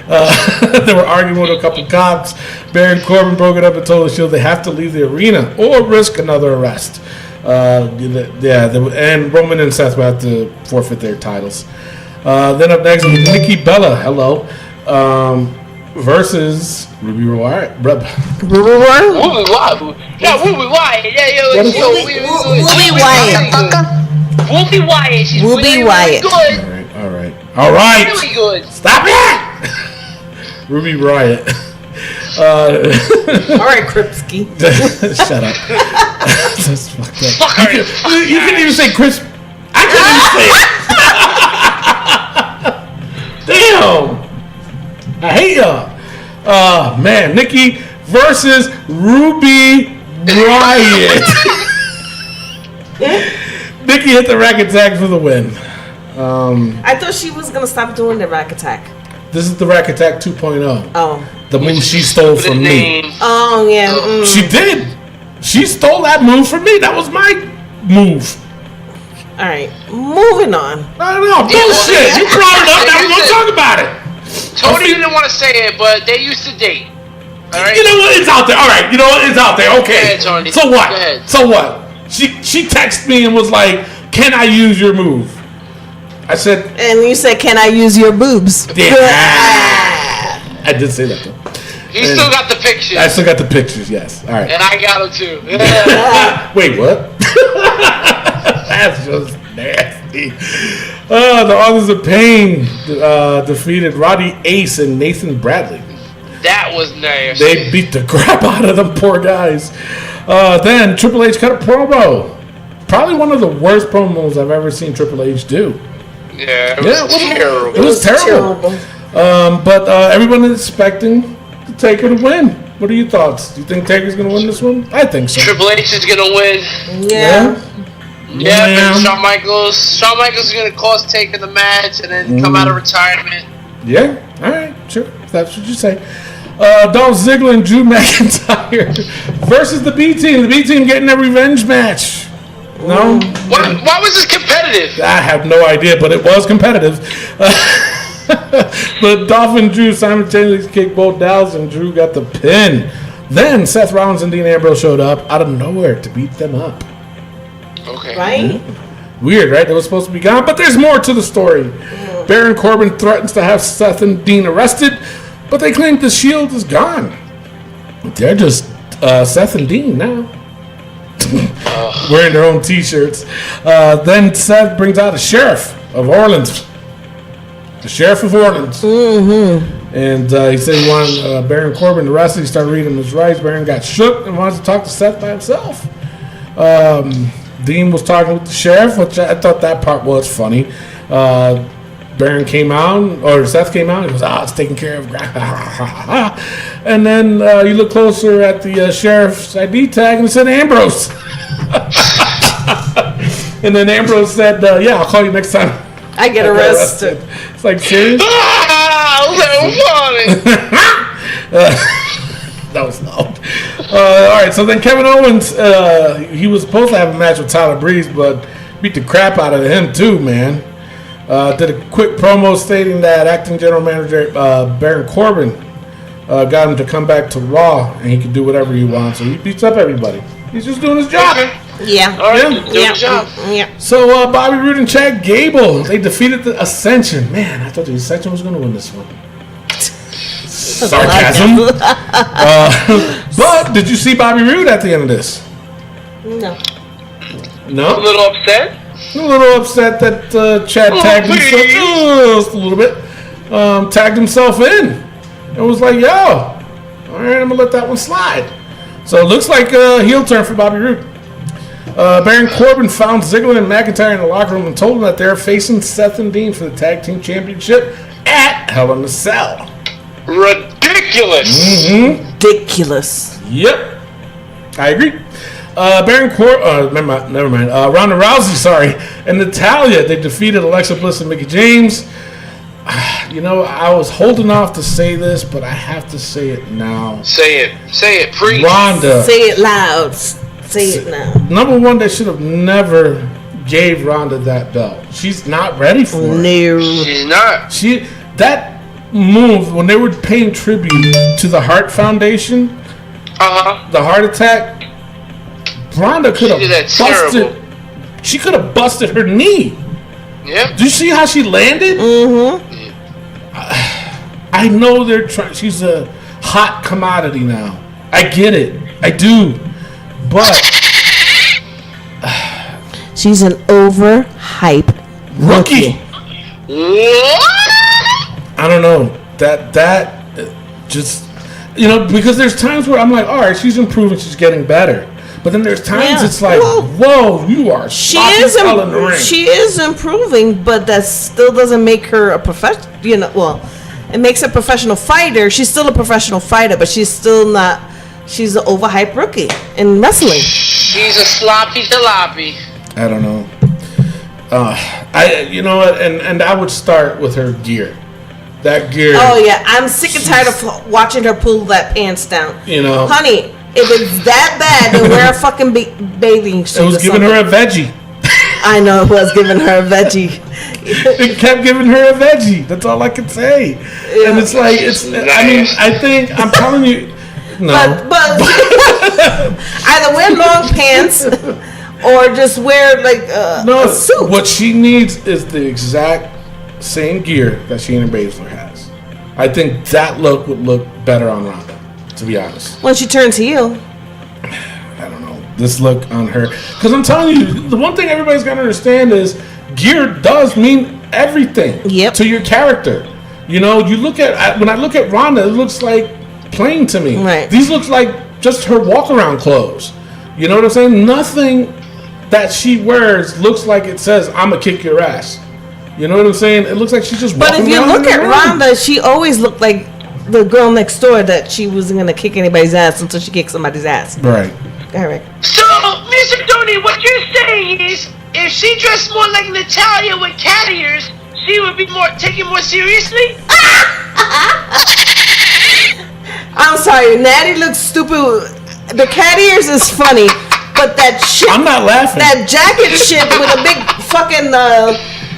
They were arguing with a couple cops. Baron Corbin broke it up and told the Shield they have to leave the arena or risk another arrest. And Roman and Seth will have to forfeit their titles. Then up next was Nikki Bella, versus Ruby Wyatt. Ruby Wyatt. Ruby Wyatt. She's Ruby really, Wyatt. really good. All right. Really good. Stop it! Ruby Riot. All right, Kripsky. Shut up. That's fucked up. Fuck her. You can even say Chris. I couldn't even say it. Damn. I hate y'all. Man, Nikki versus Ruby Riot. Nikki hit the rack attack for the win. I thought she was gonna stop doing the rack attack. This is the rack attack 2.0. Oh. The move she stole from me. Oh yeah. She did. She stole that move from me. That was my move. All right. Moving on. I don't know. Bullshit. You brought it up. Now we're gonna talk about it. Tony didn't want to say it, but they used to date. All right. You know what? It's out there. All right. You know what? It's out there. Okay. Go ahead, Tony. So what? Go ahead. So what? She texted me and was like, "Can I use your move?" I said, And you said, "Can I use your boobs?" "Yeah." I did say that though. He still got the pictures. I still got the pictures, yes. All right. And I got them too. Wait, what? That's just nasty. The Authors of Pain defeated Roddy Ace and Nathan Bradley. That was nasty. They beat the crap out of them poor guys. Then Triple H cut a promo. Probably one of the worst promos I've ever seen Triple H do. Yeah, it was terrible. It was terrible. But everyone is expecting the Taker to win. What are your thoughts? Do you think Taker's going to win this one? I think so. Triple H is going to win. Yeah. Yeah, but Shawn Michaels is going to cost Taker the match and then come out of retirement. Yeah, all right, sure. If that's what you say. Dolph Ziggler and Drew McIntyre versus the B Team. The B Team getting a revenge match. No? Why was this competitive? I have no idea, but it was competitive. But Dolph and Drew simultaneously kicked both Dallas, and Drew got the pin. Then Seth Rollins and Dean Ambrose showed up out of nowhere to beat them up. Okay. Right? Weird, right? They were supposed to be gone, but there's more to the story. Baron Corbin threatens to have Seth and Dean arrested, but they claim the Shield is gone. They're just Seth and Dean now. Wearing their own t-shirts. Then Seth brings out a sheriff of Orleans. The sheriff of Orleans. Mm-hmm. And he said he wanted Baron Corbin arrested. He started reading his rights. Baron got shook and wanted to talk to Seth by himself. Dean was talking with the sheriff, which I thought that part was funny. Baron came out, or Seth came out, he goes, it's taken care of. And then you look closer at the sheriff's ID tag, and it said Ambrose. And then Ambrose said, I'll call you next time I get arrested. It's like, serious? That was loud. All right, so then Kevin Owens, he was supposed to have a match with Tyler Breeze, but beat the crap out of him too, man. Did a quick promo stating that acting general manager Baron Corbin got him to come back to Raw, and he can do whatever he wants. So he beats up everybody. He's just doing his job. Yeah. All right, Yeah. do his job. Yeah. So Bobby Roode and Chad Gable, they defeated the Ascension. Man, I thought the Ascension was going to win this one. Sarcasm. But did you see Bobby Roode at the end of this? No. No? A little upset. A little upset that Chad tagged himself just a little bit. Tagged himself in. And was like, yo, all right, I'm going to let that one slide. So it looks like a heel turn for Bobby Roode. Baron Corbin found Ziggler and McIntyre in the locker room and told them that they're facing Seth and Dean for the Tag Team Championship at Hell in a Cell. Ridiculous. Mm-hmm. Ridiculous. Yep. I agree. Baron Corbin, never mind. Ronda Rousey, and Natalya, they defeated Alexa Bliss and Mickie James. I was holding off to say this, but I have to say it now. Say it. Preach. Ronda. Say it loud. Say it now. Number one, they should have never gave Ronda that belt. She's not ready for it. No. She's not. That move, when they were paying tribute to the Hart Foundation, the heart attack, Ronda could have busted. She could have busted her knee. Yep. Do you see how she landed? Mm-hmm. I know they're trying. She's a hot commodity now. I get it. I do. But she's an overhyped rookie. I don't know. That just, because there's times where I'm like, all right, she's improving, she's getting better. But then there's times it's like, whoa, you are hell in the ring. She is improving, but that still doesn't make her a professional. It makes her a professional fighter. She's still a professional fighter, but she's still not. She's an overhyped rookie in wrestling. She's a sloppy jalopy. I don't know. And I would start with her gear. That gear. Oh yeah, I'm sick and tired of watching her pull that pants down. Honey, if it's that bad, then wear a fucking bathing suit. It was giving her a veggie. I know it was giving her a veggie. It kept giving her a veggie. That's all I could say. Yeah. And it's like I'm telling you. No. But either wear long pants or just wear a suit. What she needs is the exact same gear that Shayna Baszler has. I think that look would look better on Ronda. to be honest. When she turns heel. I don't know. This look on her. Because I'm telling you, the one thing everybody's got to understand is gear does mean everything to your character. You know, you look at, when I look at Ronda, it looks like plain to me. Right. These looks like just her walk-around clothes. You know what I'm saying? Nothing that she wears looks like it says, I'm going to kick your ass. You know what I'm saying? It looks like she's just walking around. But if you look at Ronda, she always looked like the girl next door that she wasn't going to kick anybody's ass until she kicked somebody's ass. Right. All right. So, Mr. Tony, what you're saying is, if she dressed more like Natalia with cat ears, she would be taken more seriously? I'm sorry, Natty looks stupid. The cat ears is funny, but that shit. I'm not laughing. That jacket shit with a big fucking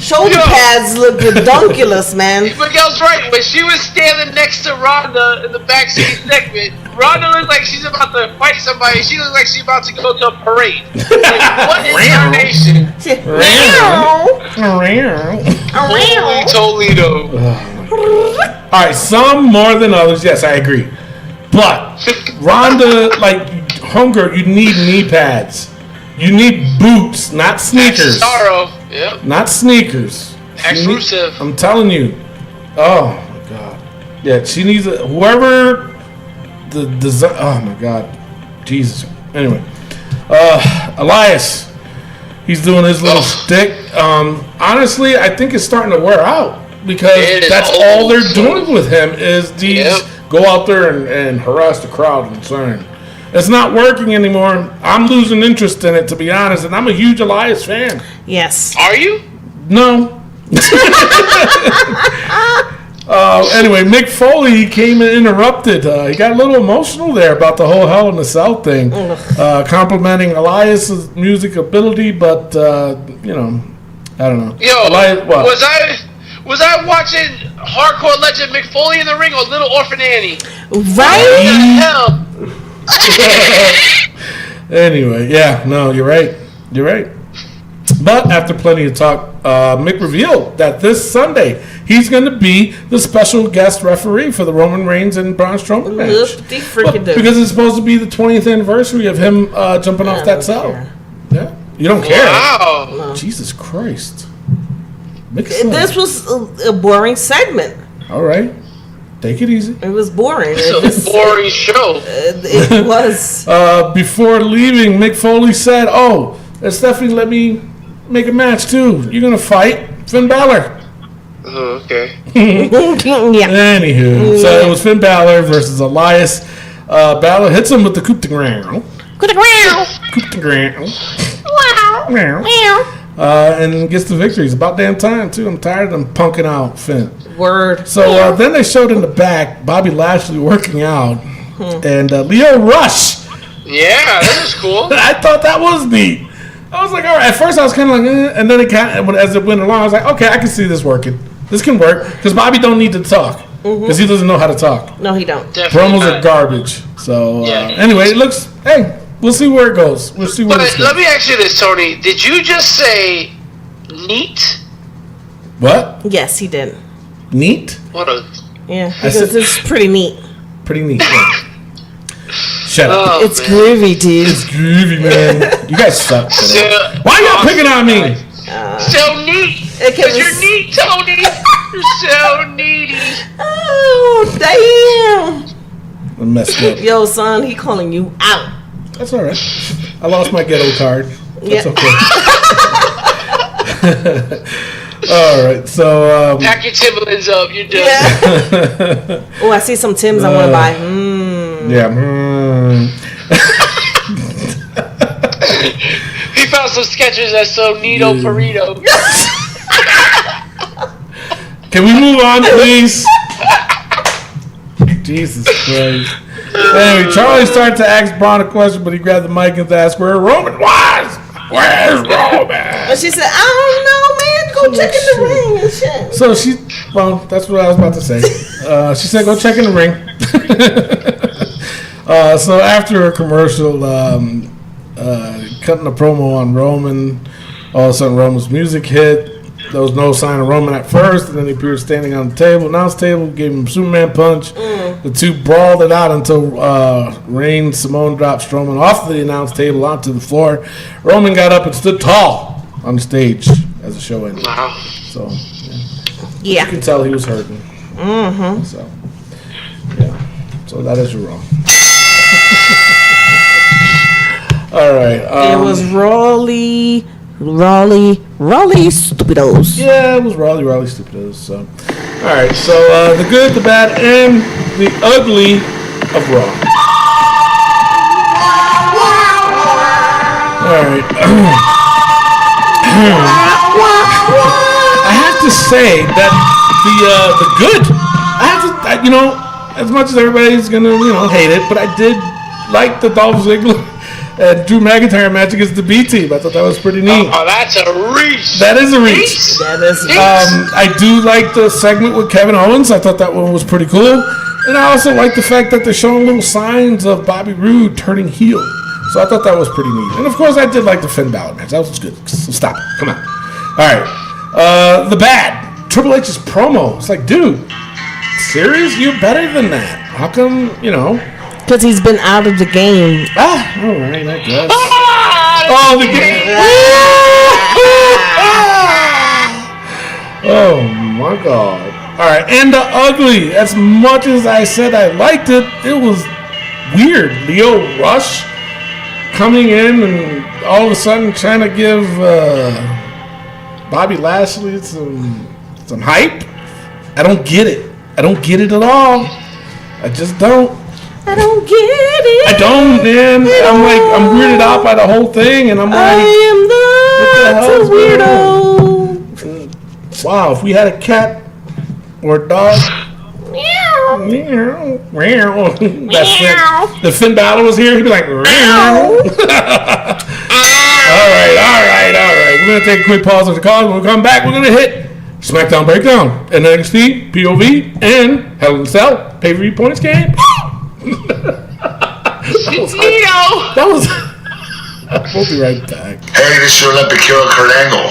shoulder pads look redonkulous, man. Miguel's right. When she was standing next to Ronda in the backstage segment, Ronda looks like she's about to fight somebody. She looks like she's about to go to a parade. Like, what incarnation? Holy Toledo. All right, some more than others. Yes, I agree. But Ronda, like homegirl, you need knee pads. You need boots, not sneakers. Sorrow. Yep. Not sneakers. Exclusive. I'm telling you. Oh my god. Yeah, she needs whoever the design. Oh my god. Jesus. Anyway, Elias. He's doing his little shtick. Honestly, I think it's starting to wear out because that's all they're doing with him is these go out there and harass the crowd and concern. It's not working anymore. I'm losing interest in it, to be honest, and I'm a huge Elias fan. Yes. Are you? No. Anyway, Mick Foley came and interrupted. He got a little emotional there about the whole Hell in the Cell thing, complimenting Elias's music ability, but you know, I don't know. Yo, Elias, what? was I watching hardcore legend Mick Foley in the ring or Little Orphan Annie? Right? What the hell? Anyway, yeah, no, you're right. You're right. But after plenty of talk, Mick revealed that this Sunday he's going to be the special guest referee for the Roman Reigns and Braun Strowman match. Because it's supposed to be the 20th anniversary of him jumping off that cell. Yeah, you don't care. Wow. No. Jesus Christ. This was a boring segment. All right. Take it easy. It was boring. It's a boring show. It was. Before leaving, Mick Foley said, "Oh, Stephanie, let me make a match too. You're gonna fight Finn Balor." Oh, okay. Anywho, so it was Finn Balor versus Elias. Balor hits him with the coup de grace. Coup de grace. And gets the victory. It's about damn time too. I'm tired of them punking out Finn. Word. So then they showed in the back Bobby Lashley working out and Leo Rush. Yeah, that was cool. I thought that was neat. I was like, all right. At first I was kind of like, and then as it went along, I was like, okay, I can see this working. This can work because Bobby don't need to talk because he doesn't know how to talk. No, he don't. Promos are garbage. So anyway, it looks. Hey, we'll see where it goes. We'll see where it goes. Let me ask you this, Tony. Did you just say neat? What? Yes, he did. Neat? Yeah, because it's pretty neat. Pretty neat. Yeah. Shut up. Oh, it's groovy, dude. It's groovy, man. You guys suck today. Why y'all picking on me? So neat. Because you're neat, Tony. You're so needy. Oh, damn. I messed up. Yo, son, he calling you out. That's all right. I lost my ghetto card. That's okay. All right, so pack your Timberlands up. You're done. Yeah. Oh, I see some Tims I want to buy. Yeah. He found some sketches that's so neato burrito. Can we move on, please? Jesus Christ. Anyway, Charlie started to ask Braun a question, but he grabbed the mic and asked where Roman was. Where's Roman? And she said, I don't know, man. Go check in the ring and shit. So that's what I was about to say. She said, go check in the ring. So after a commercial, cutting a promo on Roman, all of a sudden Roman's music hit. there was no sign of Roman at first, and then he appeared standing on the table, announce table, gave him a Superman punch. The two brawled it out until Reigns, Simone dropped Strowman off the announce table onto the floor. Roman got up and stood tall on the stage as the show ended. Wow. So, Yeah. you can tell he was hurting. Mm-hmm. So, yeah. So that is your Raw. All right. It was Raleigh Stupidos. Yeah, it was Raleigh Stupidos. So, all right. So the good, the bad, and the ugly of Raw. All right. I have to say that the good. I have to, as much as everybody's gonna hate it, but I did like the Dolph Ziggler and Drew McIntyre match against the B Team. I thought that was pretty neat. Oh, that's a reach. That is a reach. That is. I do like the segment with Kevin Owens. I thought that one was pretty cool. And I also like the fact that they're showing little signs of Bobby Roode turning heel. So I thought that was pretty neat. And of course, I did like the Finn Balor match. That was good. So stop it. Come on. All right. The bad. Triple H's promo. It's like, dude, serious? You're better than that. How come, Because he's been out of the game. all right, I guess. Oh, the game. Oh, my God. All right, and the ugly. As much as I said I liked it, it was weird. Leo Rush coming in and all of a sudden trying to give Bobby Lashley some hype. I don't get it. I don't get it at all. I just don't. I don't get it. I don't, man. I'm weirded out by the whole thing, and I'm like, I am hell's the going weirdo. wow, if we had a cat or a dog. Meow. That's it. The Finn Balor was here, he'd be like, meow. All right. We're going to take a quick pause at the call. When we come back, we're going to hit SmackDown Breakdown, NXT, POV, and Hell in a Cell pay-per-view points game. That was. We'll be right back. Hey, this is your Olympic hero Kurt Angle.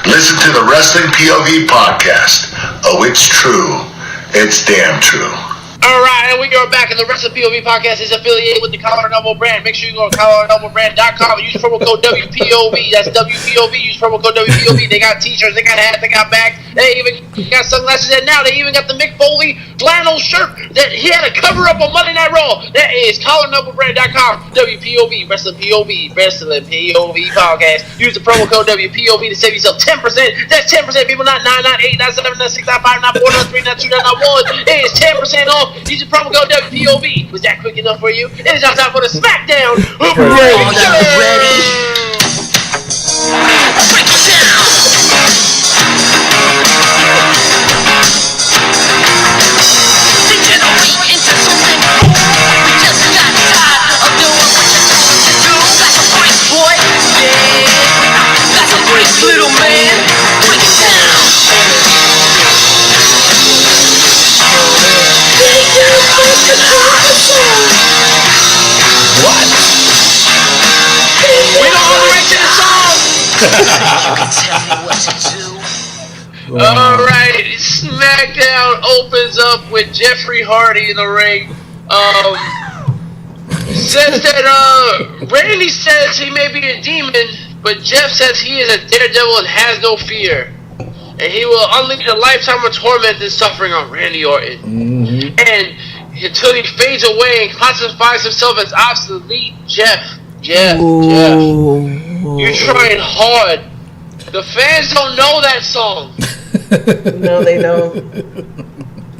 Listen to the Wrestling POV podcast. Oh, it's true. It's damn true. All right, and we are back, and the Wrestling POV podcast is affiliated with the Collar Noble brand. Make sure you go to CollarNobleBrand.com and use promo code WPOV. That's WPOV. Use promo code WPOV. They got t-shirts, they got hats, they got bags. They even got sunglasses, and now they even got the Mick Foley flannel shirt that he had to cover up on Monday Night Raw. That is CollarNobleBrand.com. WPOV, Wrestling POV, Wrestling POV podcast. Use the promo code WPOV to save yourself 10%. That's 10%, people. Not 9, not 8, not 7, not 6, not 5, not 4, not 3, not 2, not 1. It is 10% off. Use the promo code WPOV. Was that quick enough for you? It is now time for the SmackDown Breakdown. Little man, break it down. What? We don't want to write to the song. All right, SmackDown opens up with Jeffrey Hardy in the ring. Says that Randy says he may be a demon, but Jeff says he is a daredevil and has no fear. And he will unleash a lifetime of torment and suffering on Randy Orton. Mm-hmm. And until he fades away and classifies himself as obsolete. Jeff. You're trying hard. The fans don't know that song. No, they don't.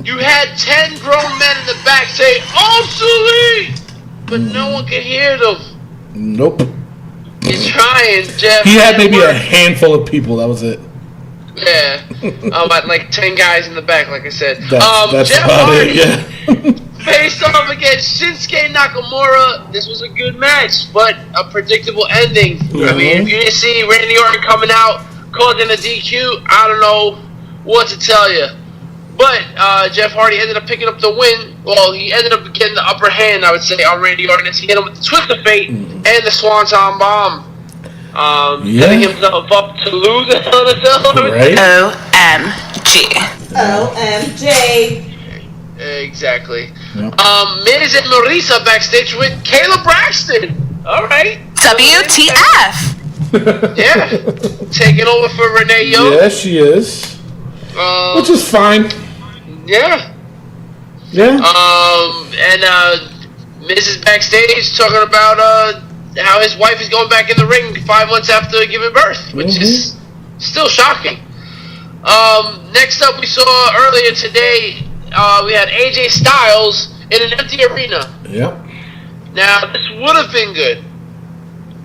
You had 10 grown men in the back say, obsolete! But no one can hear them. Nope. You're trying, Jeff. He had maybe a handful of people. That was it. Yeah. Like 10 guys in the back, like I said. That's Jeff about Hardy it, yeah. faced off against Shinsuke Nakamura. This was a good match, but a predictable ending. Mm-hmm. I mean, if you didn't see Randy Orton coming out, called in a DQ, I don't know what to tell you. But Jeff Hardy ended up picking up the win. Well, he ended up getting the upper hand, I would say, on Randy Orton as he hit him with the Twist of Fate and the Swanton Bomb. Setting himself up to lose a Hell in a Cell. Right? OMG. OMG. Exactly. Yep. Miz and Marisa backstage with Kayla Braxton. All right. WTF. Yeah. Taking over for Renee Young. Yeah, she is. Which is fine. Yeah. Yeah. And Miz is backstage talking about how his wife is going back in the ring 5 months after giving birth, which is still shocking. Next up, we saw earlier today, we had AJ Styles in an empty arena. Yep. Now, this would have been good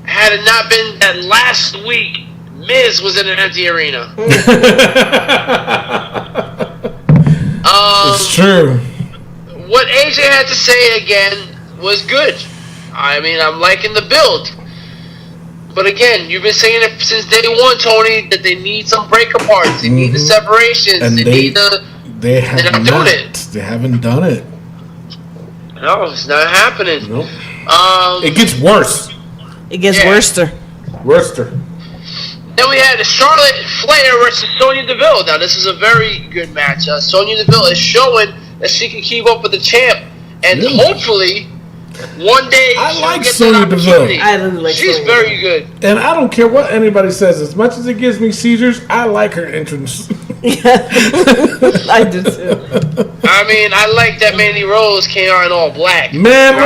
had it not been that last week Miz was in an empty arena. It's true. What AJ had to say again was good. I mean, I'm liking the build. But again, you've been saying it since day one, Tony, that they need some breaker parts. They need the separations. And they need the... They're not doing it. They haven't done it. No, it's not happening. Nope. It gets worse. It gets worster. Then we had Charlotte Flair versus Sonya Deville. Now, this is a very good match. Sonya Deville is showing that she can keep up with the champ. And hopefully, one day she'll like get Sonya that opportunity. Deville. I really like She's Sonya very good. And I don't care what anybody says. As much as it gives me seizures, I like her entrance. I do too. I mean, I like that Mandy Rose came out in all black. Man,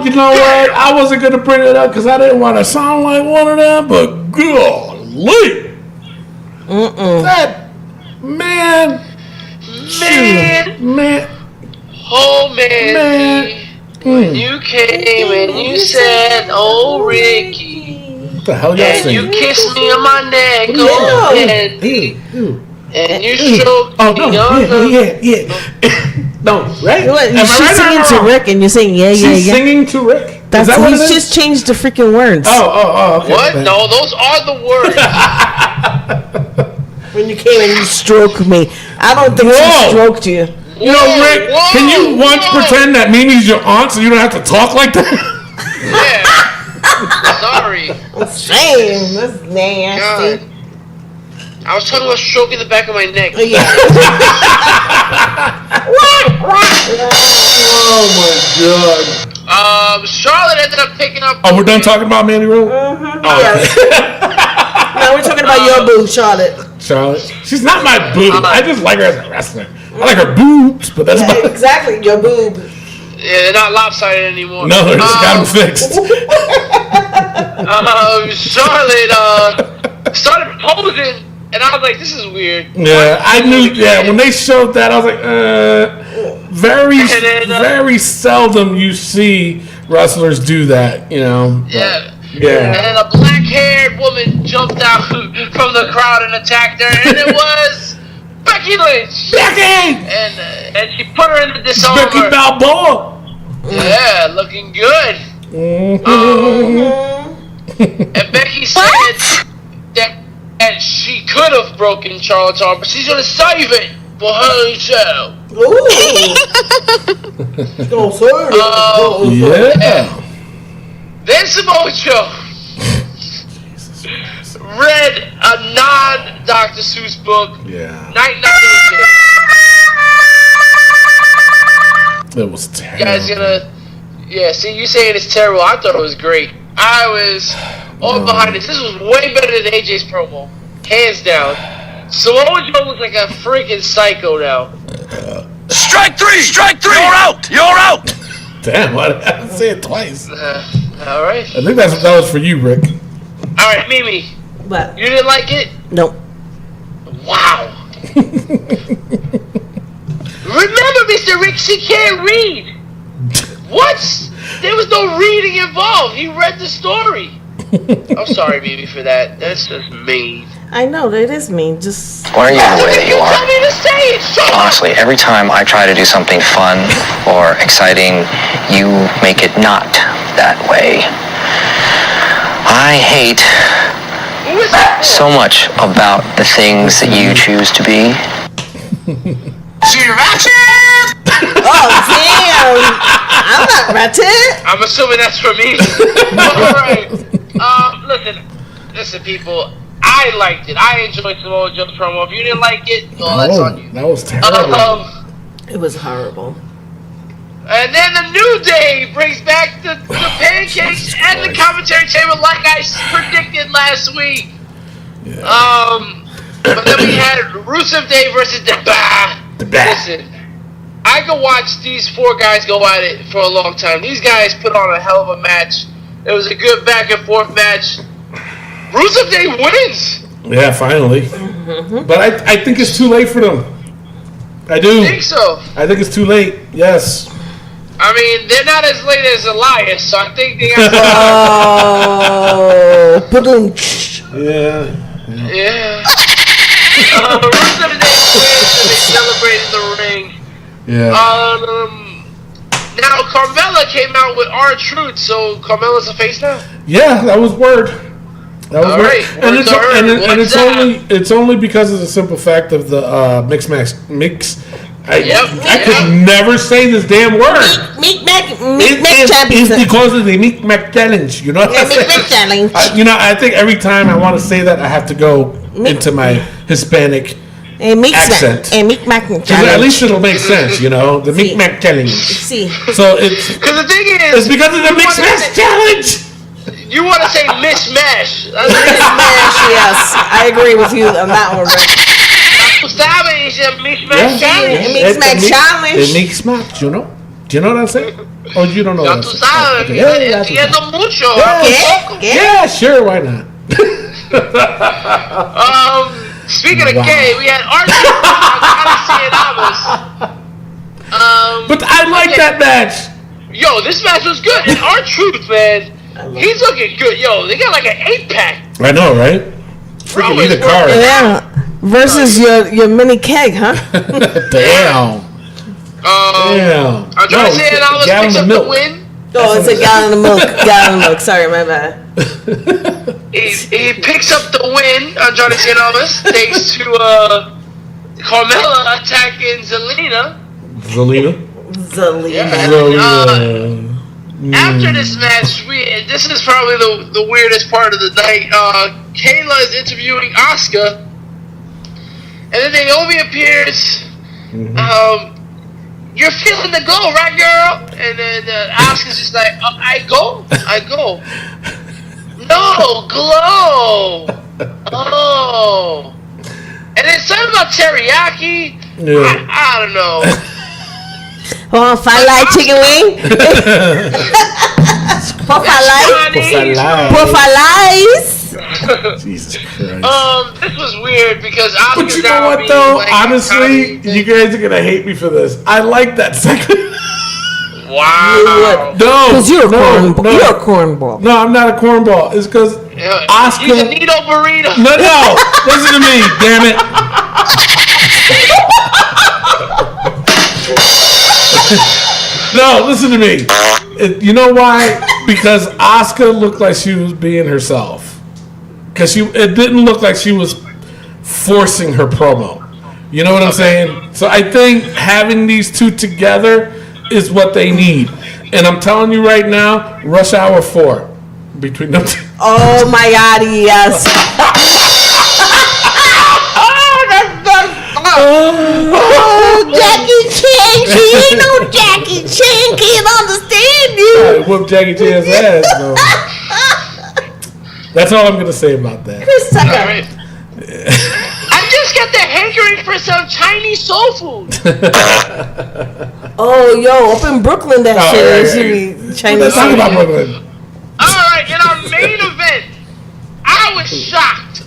you know what? I wasn't going to bring it up because I didn't want to sound like one of them, but golly. That man. Oh, man. When you came and you said, oh, Ricky. What the hell y'all And saying? you kissed me on my neck, oh, Andy. And you stroked me on the... Yeah. No, right? She's singing to Rick and you're saying, yeah. She's singing to Rick? That's is that what it he's is? just changed the freaking words. Oh, okay. What? No, those are the words. When you came and you stroked me. I don't think she stroked you. You know, Rick, can you once pretend that Mimi's your aunt so you don't have to talk like that? Yeah. Sorry. I'm saying, that's nasty. God. I was talking about stroking the back of my neck. Yeah. Oh, my God. Charlotte ended up picking up... Oh, we're done talking about Mandy Rose? Yes. No, we're talking about your boo, Charlotte. She's not my boo. I just like her as a wrestler. I like her boobs, but that's about exactly, your boob. Yeah, they're not lopsided anymore. No, they just got them fixed. Charlotte started posing, and I was like, this is weird. Yeah, I knew. Yeah, when they showed that, I was like, very seldom you see wrestlers do that, you know. Yeah. Yeah. And then a black-haired woman jumped out from the crowd and attacked her, and it was Becky Lynch. Becky! And she put her in the disarmer. Becky Balboa. Yeah, looking good. And Becky said that she could have broken Charlotte's arm, but she's gonna save it for herself. Yeah. Then Samoa Joe read a non-Dr. Seuss book. Yeah. Night. It was terrible. You guys see, you saying it's terrible. I thought it was great. I was all behind this. This was way better than AJ's promo. Hands down. Samoa Joe looks like a freaking psycho now. Strike three! You're out! Damn, why did I have to say it twice? All right. I think that was for you, Rick. All right, Mimi. What? You didn't like it? Nope. Wow. Remember, Mr. Rick, she can't read. What? There was no reading involved. He read the story. I'm sorry, Mimi, for that. That's just mean. I know, that is mean. Just... Why are you the way that you You are? told me to say it. Shut up. Honestly, every time I try to do something fun or exciting, you make it not that way. I hate Who is that? so much about the things that you choose to be. She ratchet. Oh, damn! I'm not ratchet. I'm assuming that's for me. All right. Listen. listen, people. I liked it. I enjoyed Samoa Joe's promo. If you didn't like it, well, that's on you. That was terrible. It was horrible. And then the New Day brings back the pancakes and the commentary table, like I predicted last week. Yeah. But then we had Rusev Day versus Listen, I could watch these 4 guys go at it for a long time. These guys put on a hell of a match. It was a good back and forth match. Rusev Day wins. Yeah, finally. Mm-hmm. But I think it's too late for them. I do. I think so. I think it's too late. Yes. I mean, they're not as late as Elias, so I think they got. Boom. Yeah. Yeah. Rusev Day wins and they celebrate in the ring. Yeah. Now Carmella came out with R-Truth, so Carmella's a face now. Yeah, that was word. That was All word. right, And word it's to her. and What's it's only because of the simple fact of the mix. I could never say this damn word. Meek It's Championship. because of the Meek Mac challenge. You know what I'm saying? Challenge. I think every time I want to say that, I have to go into my Hispanic And Meek accent. And Meek Mac Because Challenge. at least it'll make sense, the Meek Mac challenge. See. So it's because of the Mix Mash challenge. You want to say mismatch? Yes, I agree with you on that one, Rick. Savage and mismatch challenge. It makes Mac challenge. It makes match, Do you know what I'm saying? Or you don't know Ya what tú I'm saying? sabes, Yeah, entiendo mucho. yeah, sure, why not? Speaking of gay, we had R-Truth. But I like that match. Yo, this match was good. And R-Truth, man, he's looking good. Yo, they got like an 8-pack. I know, right? Freaking Bro, need a it's card. Yeah. Versus your mini keg, huh? Damn. Damn. I'm trying to say it. Let's gallon fix of up milk. the win. Oh, it's a gallon of milk. Gallon of milk. Sorry, my bad. He picks up the win on Johnny St. Thomas thanks to Carmella attacking Zelina. Zelina. After this match, this is probably the weirdest part of the night. Kayla is interviewing Asuka, and then Naomi appears. You're feeling the glow, right, girl? And then Asuka's just like, I go. No, glow. Oh. And then something about teriyaki. Yeah. I don't know. Oh, fine like chicken wing. Porfalais. Jesus Christ. This was weird because Asuka's But you know now what, being, though? like, Honestly, comedy you guys are gonna hate me for this. I like that segment. Wow. No, Because you're a cornball. no. You're a cornball. No, I'm not a cornball. It's because Asuka. He's a Nito burrito. No, listen to me, damn it. No, listen to me. You know why? Because Asuka looked like she was being herself. Because it didn't look like she was forcing her promo. You know what I'm saying? So I think having these two together is what they need. And I'm telling you right now, Rush Hour 4 between them two. Oh my God, yes. Oh, Jackie Chan, she ain't no Jackie Chan, can't understand you. I whooped Jackie Chan's ass, though. That's all I'm gonna say about that. Chris Tucker. All right. I just got the hankering for some Chinese soul food. Oh, yo, up in Brooklyn, that shit right, is right. really Chinese. Let's talk about Brooklyn. Alright, in our main event, I was shocked.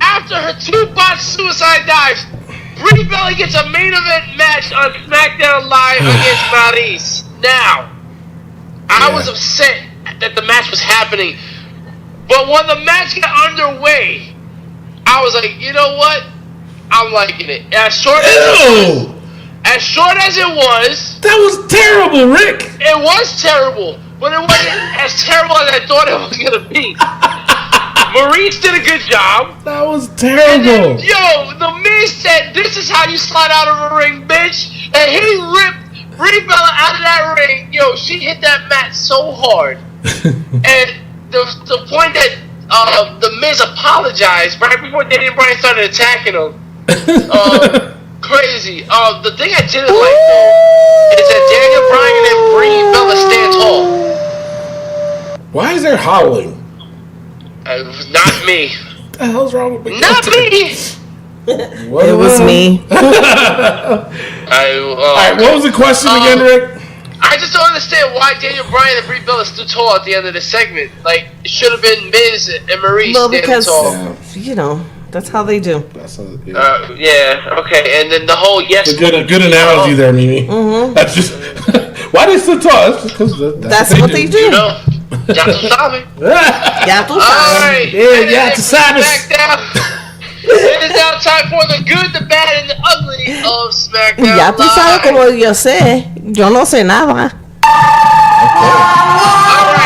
After her 2 botched suicide dives, Brie Bella gets a main event match on SmackDown Live against Maryse. Now, I was upset that the match was happening, but when the match got underway, I was like, you know what? I'm liking it. As short as it was, That was terrible, Rick. it was terrible, but it wasn't as terrible as I thought it was gonna be. Maurice did a good job. That was And terrible. then, yo, the Miz said, "This is how you slide out of a ring, bitch," and he ripped Brie Bella out of that ring. Yo, she hit that mat so hard, and the point that The Miz apologized right before Daniel Bryan started attacking him. Crazy. The thing I didn't like though is that Daniel Bryan and Brie Bella stand tall. Why is there howling? Not me. What the hell's wrong with me? Not me. It was me. Alright, what was the question again, Rick? I just don't understand why Daniel Bryan and Brie Bella stood tall at the end of the segment. Like, it should have been Miz and Maurice standing tall. You know, that's how they do. Okay, and then the whole yes. A good analogy there, Mimi. Mm-hmm. That's just why they stood tall. That's because that's what they do. You know, ya tu sabes. Alright, yeah, ya tu sabes. It is now time for the good, the bad, and the ugly of SmackDown Ya tú sabes Live. como yo sé. Yo no sé nada. Alright,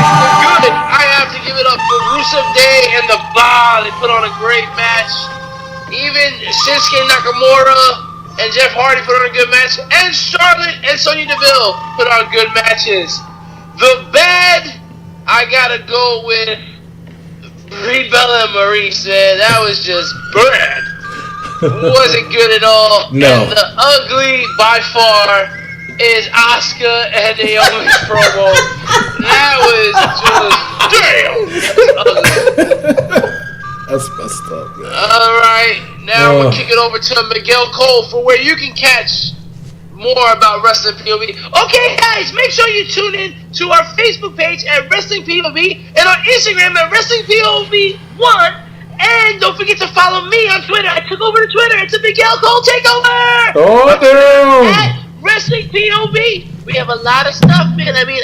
for good, I have to give it up for Rusev Day and the Bar. They put on a great match. Even Shinsuke Nakamura and Jeff Hardy put on a good match. And Charlotte and Sonya Deville put on good matches. The bad, I gotta go with Brie Bella and Maurice, man. That was just bad. Wasn't good at all. No. And the ugly, by far, is Asuka and Naomi's promo. That was just damn. That's messed up, man. Alright, now we'll kick it over to Miguel Cole for where you can catch more about Wrestling POV. Okay, guys, make sure you tune in to our Facebook page at Wrestling POV and our Instagram at Wrestling POV1. And don't forget to follow me on Twitter. I took over to Twitter. It's a Miguel Cole takeover. Oh, damn. At Wrestling POV. We have a lot of stuff, man. I mean,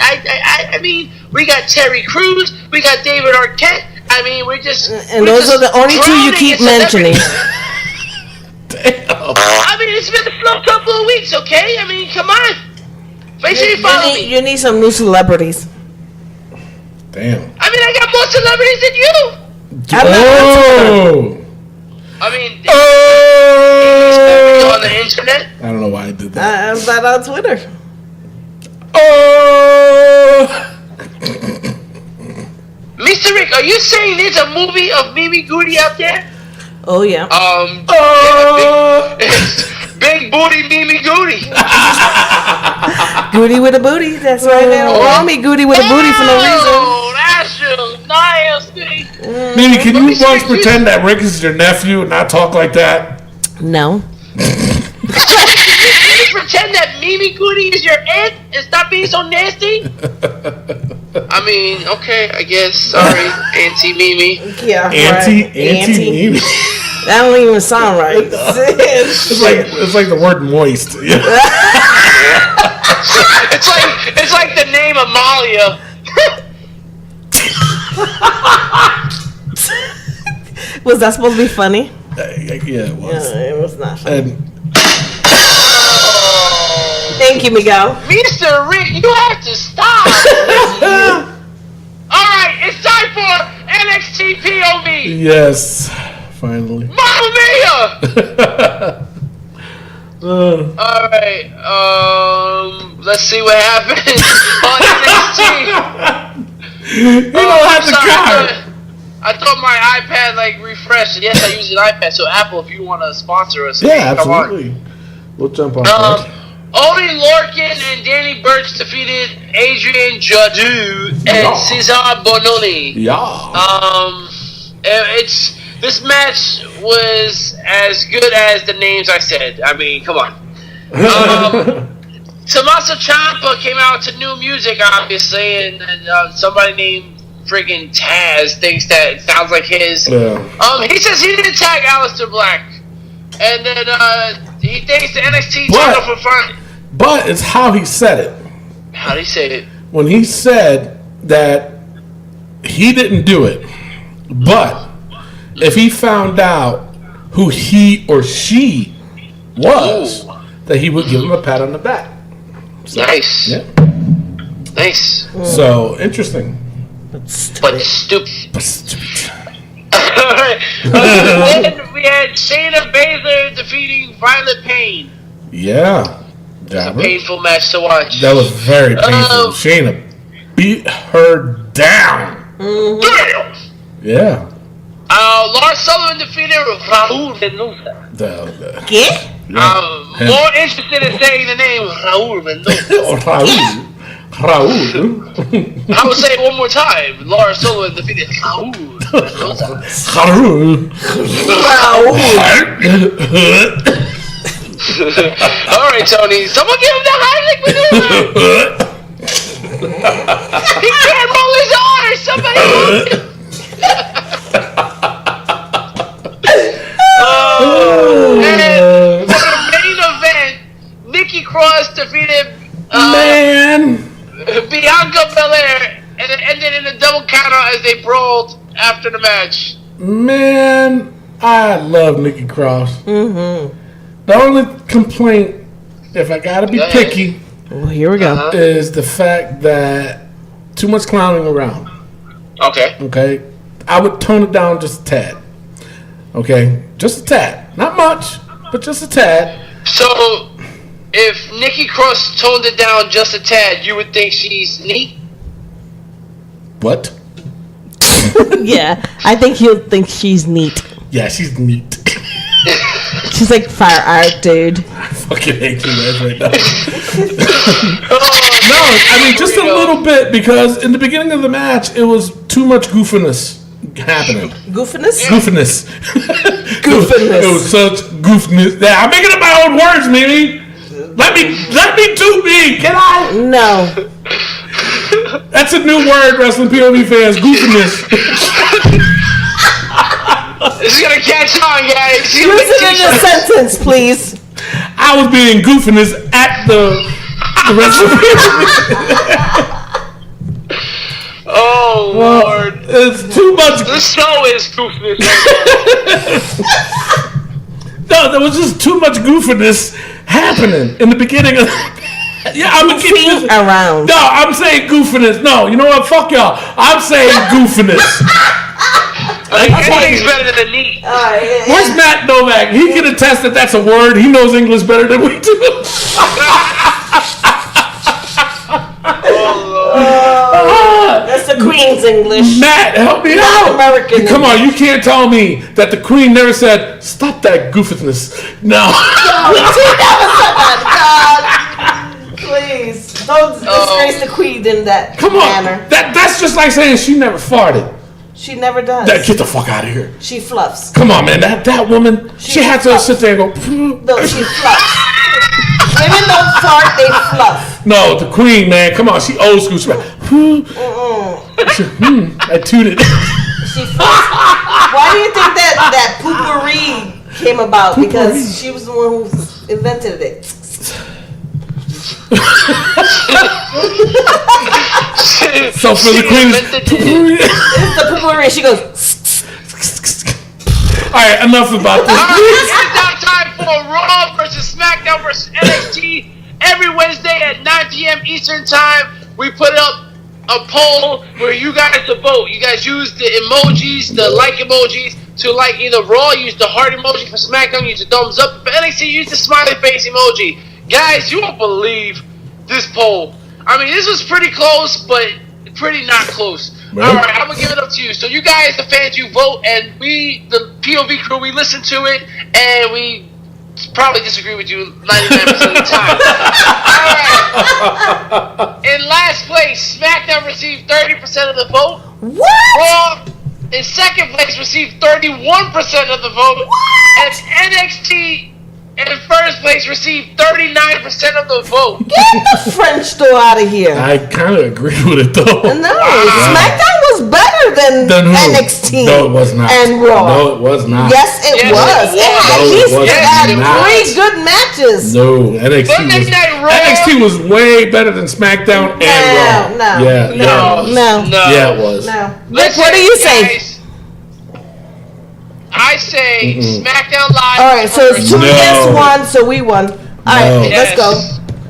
we got Terry Crews. We got David Arquette. I mean, and those are the only two you keep mentioning. I mean, it's been a slow couple of weeks, okay? I mean, come on. Make sure you follow me. You need some new celebrities. Damn. I mean, I got more celebrities than you. I mean, on the internet. I don't know why I did that. I'm not on Twitter. Mr. Rick, are you saying there's a movie of Mimi Goody out there? Oh, yeah. Big booty Mimi Goody. Goody with a booty. That's right. They don't call me Goody with a booty for no reason. Oh, that's just nasty. Mimi, can you once pretend that Rick is your nephew and not talk like that? No. Can you pretend that Mimi Goody is your aunt and stop being so nasty? I mean, okay, I guess. Sorry, Auntie Mimi. Yeah, Auntie Mimi. That don't even sound right. It's like the word moist. It's like the name Amalia. Was that supposed to be funny? Yeah, it was. It was not funny. Thank you, Miguel. Mr. Rick, you have to stop. Alright, it's time for NXT POV. Yes, finally. Mamma Mia! Alright, let's see what happens on NXT. You don't have the card. I thought my iPad refreshed. Yes, I use an iPad. So Apple, if you want to sponsor us, yeah, come absolutely. on. We'll jump on that. Only Lorcan and Danny Burch defeated Adrian Jadu and Cesar Bononi. Yeah. This match was as good as the names I said. I mean, come on. Tommaso Ciampa came out to new music, obviously, and somebody named friggin' Taz thinks that it sounds like his. Yeah. He says he didn't tag Aleister Black, and then he thanks the NXT title for fun. But it's how he said it. How'd he say it? When he said that he didn't do it, but if he found out who he or she was, that he would give him a pat on the back. So, nice. Yeah. Nice. So, interesting. But stupid. Then we had Shayna Baszler defeating Violet Payne. Yeah. It was a painful match to watch. That was very painful. Shayna beat her down. Damn. Yeah. Lars Sullivan defeated Raul Mendoza. ¿Qué? More interested in saying the name Raul Mendoza. Raul. I will say it one more time. Lars Sullivan defeated Raul Mendoza. All right, Tony. Someone give him the Heimlich maneuver. He can't roll his R's. Somebody roll him. And for the main event, Nikki Cross defeated Bianca Belair, and it ended in a double counter as they brawled after the match. Man, I love Nikki Cross. Mm-hmm. The only complaint, if I gotta be picky, here we go, is the fact that too much clowning around. Okay, I would tone it down just a tad. Okay, just a tad, not much, but just a tad. So, if Nikki Cross toned it down just a tad, you would think she's neat? What? Yeah, I think he'll think she's neat. Yeah, she's neat. She's like fire art, dude. I fucking hate you guys right now. No, I mean just a little bit, because in the beginning of the match it was too much goofiness happening. Goofiness? Goofiness. Goofiness. It was such goofiness. Yeah, I'm making up my own words, Mimi. Let me do me. Can I? No. That's a new word, wrestling POV fans. Goofiness. This is gonna catch on, guys. Use it in a sentence, please. I was being goofiness at the wrestling POV. Oh, Lord. It's too much. The show is goofiness. No, there was just too much goofiness happening in the beginning of. Yeah, I'm Goofing around. No, I'm saying goofiness. No, you know what? Fuck y'all. I'm saying goofiness. Anything's better than the neat. Where's Matt Novak? He can attest that that's a word. He knows English better than we do. That's the Queen's English. Matt, help me Not out. American Come on, you can't tell me that the Queen never said, stop that goofiness. No. She never said that. God, please. Don't disgrace the Queen in that Come on. manner. That's just like saying she never farted. She never does. Get the fuck out of here. She fluffs. Come on, man. That woman, she had to sit there and go. No, she fluffs. Women don't fart, they fluff. No, the Queen, man. Come on, she old school. She went, I tooted. She fluffs. Why do you think that poopery came about? Because she was the one who invented it. So for the Queen, It's the poopery. She goes. all right, enough about this. It's now time for Raw versus SmackDown versus NXT. Every Wednesday at 9 p.m. Eastern Time, we put up a poll where you guys to vote. You guys use the emojis, the like emojis, to like either Raw, use the heart emoji. For SmackDown, use the thumbs up. For NXT, use the smiley face emoji. Guys, you won't believe this poll. I mean, this was pretty close, but pretty not close. Right. All right, I'm going to give it up to you. So you guys, the fans, you vote, and we, the POV crew, we listen to it, and we probably disagree with you 99% of the time. All right. In last place, SmackDown received 30% of the vote. What? Raw, in second place, received 31% of the vote. And NXT, in first place, received 39% of the vote. Get the French door out of here. I kind of agree with it though. No, SmackDown was better than who? NXT. No, it was not. And Raw. No, it was not. Yes, it Yes, was. it It was. had No, at it least was not. 3 good matches. No, NXT was way better than SmackDown and Raw. No. Yeah. Yeah, it was. No. Rick, what do you say? Guys, I say SmackDown Live. All right, so it's 2 No. against 1, so we won. All right, let's go.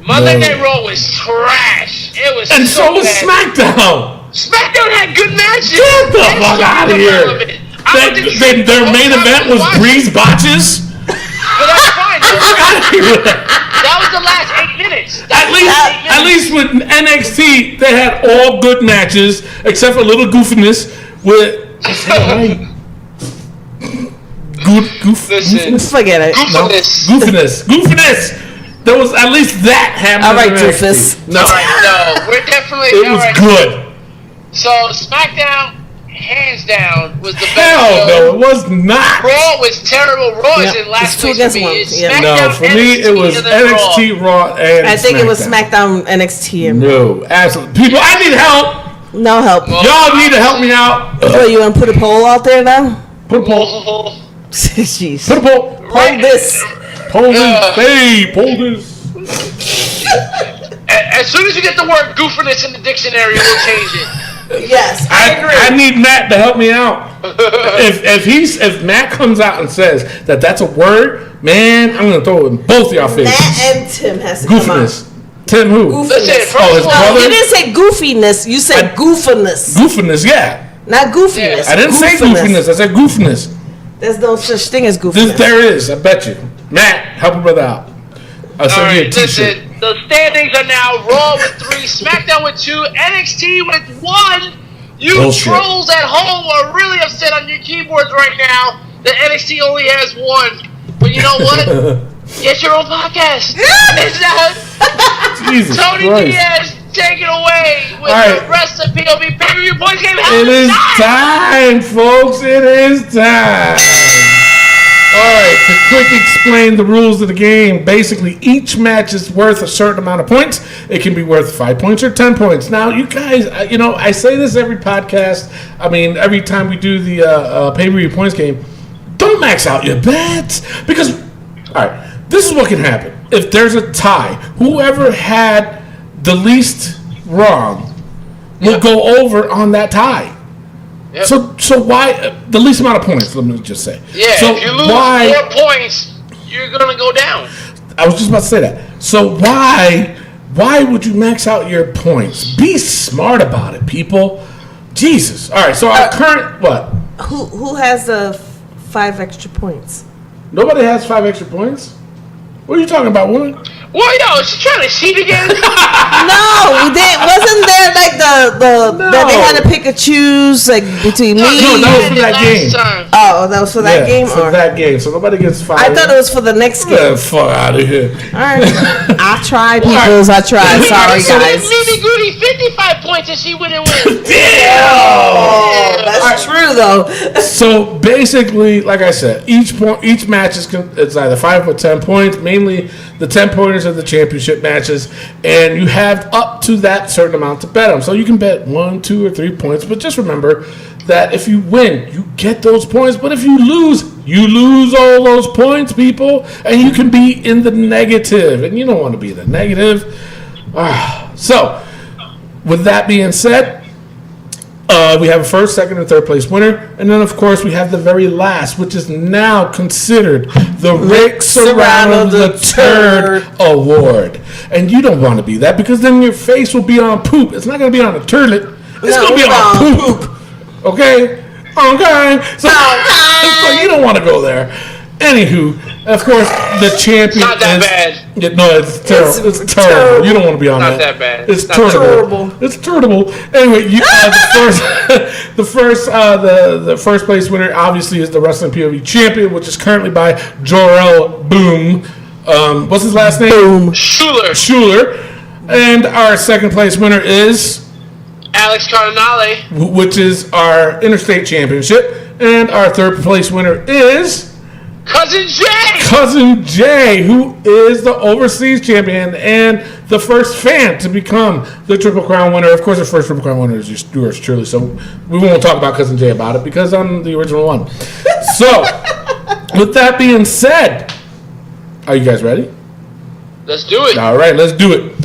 Monday Night Raw was trash. It was And so was bad. SmackDown. SmackDown had good matches. Get the And fuck out of here. Their main event was Breeze Botches. But that's fine. That was the last 8 minutes. At least with NXT, they had all good matches except for a little goofiness with. Listen. Forget it. Goofenus. There was at least that happening. All right, in Goofus. NXT. No, No, we're definitely. it all was right. good. So SmackDown, hands down, was the best Hell show. no, it was not. Raw was terrible. Raw is Yep, in last it's two place against for me. one. It's Yeah. No, SmackDown, for me it was and then NXT, Raw, and I think it was SmackDown. SmackDown, NXT, and No, absolutely. People, I need help. no help. Y'all need to help me out. Oh, you want to put a poll out there now? Put a poll. Jeez. Put a poll. Poll this. Poll this. Hey, poll this. As soon as you get the word goofiness in the dictionary, we'll change it. Yes, I agree. I need Matt to help me out. if Matt comes out and says that that's a word, man, I'm gonna throw it in both y'all faces. Matt and Tim has to come out. Goofiness. Tim who? Listen, Goofiness. first Oh, his of all, brother? You didn't say goofiness. You said goofiness. Goofiness, yeah. Not goofiness. I didn't say goofiness. I said goofiness. There's no such thing as This, goofiness. there is. I bet you. Matt, help a brother out. I'll all send you a right, t-shirt. listen. The standings are now Raw with 3, SmackDown with 2, NXT with 1. You Bullshit. trolls at home are really upset on your keyboards right now that NXT only has 1. But you know what? Get your own podcast. It's not Jesus Tony Christ. Diaz taking away with All right. the rest of POV pay-per-view points game. It is time, folks. It is time. All right, to quick explain the rules of the game, basically each match is worth a certain amount of points. It can be worth 5 points or 10 points. Now, you guys, I say this every podcast. I mean, every time we do the pay-per-view points game, don't max out your bets. Because, all right, this is what can happen. If there's a tie, whoever had the least wrong will go over on that tie. Yep. So why the least amount of points? Let me just say. Yeah, So if you lose why? 4 points, you're gonna go down. I was just about to say that. So why would you max out your points? Be smart about it, people. Jesus. All right. So our current what? Who has the 5 extra points? Nobody has 5 extra points. What are you talking about, woman? Well, yo, is she trying to cheat again? No, wasn't there like the that they had to pick and choose like between me? No, that was for that Last game. time. Oh, that was for that game. For Or that game. So nobody gets 5. I thought it was for the next Get game. the fuck out of here. All right, I tried, peoples. I tried. Sorry, So guys. Mimi Goody 55 points and she wouldn't win. Oh, that's true though. So basically, like I said, each match it's either 5 or 10 points. Mainly, the 10 pointers are the championship matches, and you have up to that certain amount to bet them. So you can bet 1, 2, or 3 points, but just remember that if you win, you get those points. But if you lose all those points, people, and you can be in the negative, and you don't want to be in the negative. So, with that being said. We have a first, second, and third place winner. And then, of course, we have the very last, which is now considered the Rick Serrano III Award. And you don't want to be that because then your face will be on poop. It's not going to be on a turlet. It's going to be on poop. Okay? Okay. So you don't want to go there. Anywho, of course, the champion Not that is... bad. Yeah, no, it's terrible. It's terrible. You don't want to be on Not that. that bad. It's Not terrible. It's terrible. Anyway, the first place winner obviously is the Wrestling POV champion, which is currently by Jor-El Boom. What's his last name? Boom. Schuler. And our second place winner is Alex Cardinale, which is our interstate championship, and our third place winner is Cousin Jay, who is the overseas champion and the first fan to become the Triple Crown winner. Of course, the first Triple Crown winner is yours truly, so we won't talk about Cousin Jay about it because I'm the original one. So, with that being said, are you guys ready? Let's do it. All right, let's do it. All right.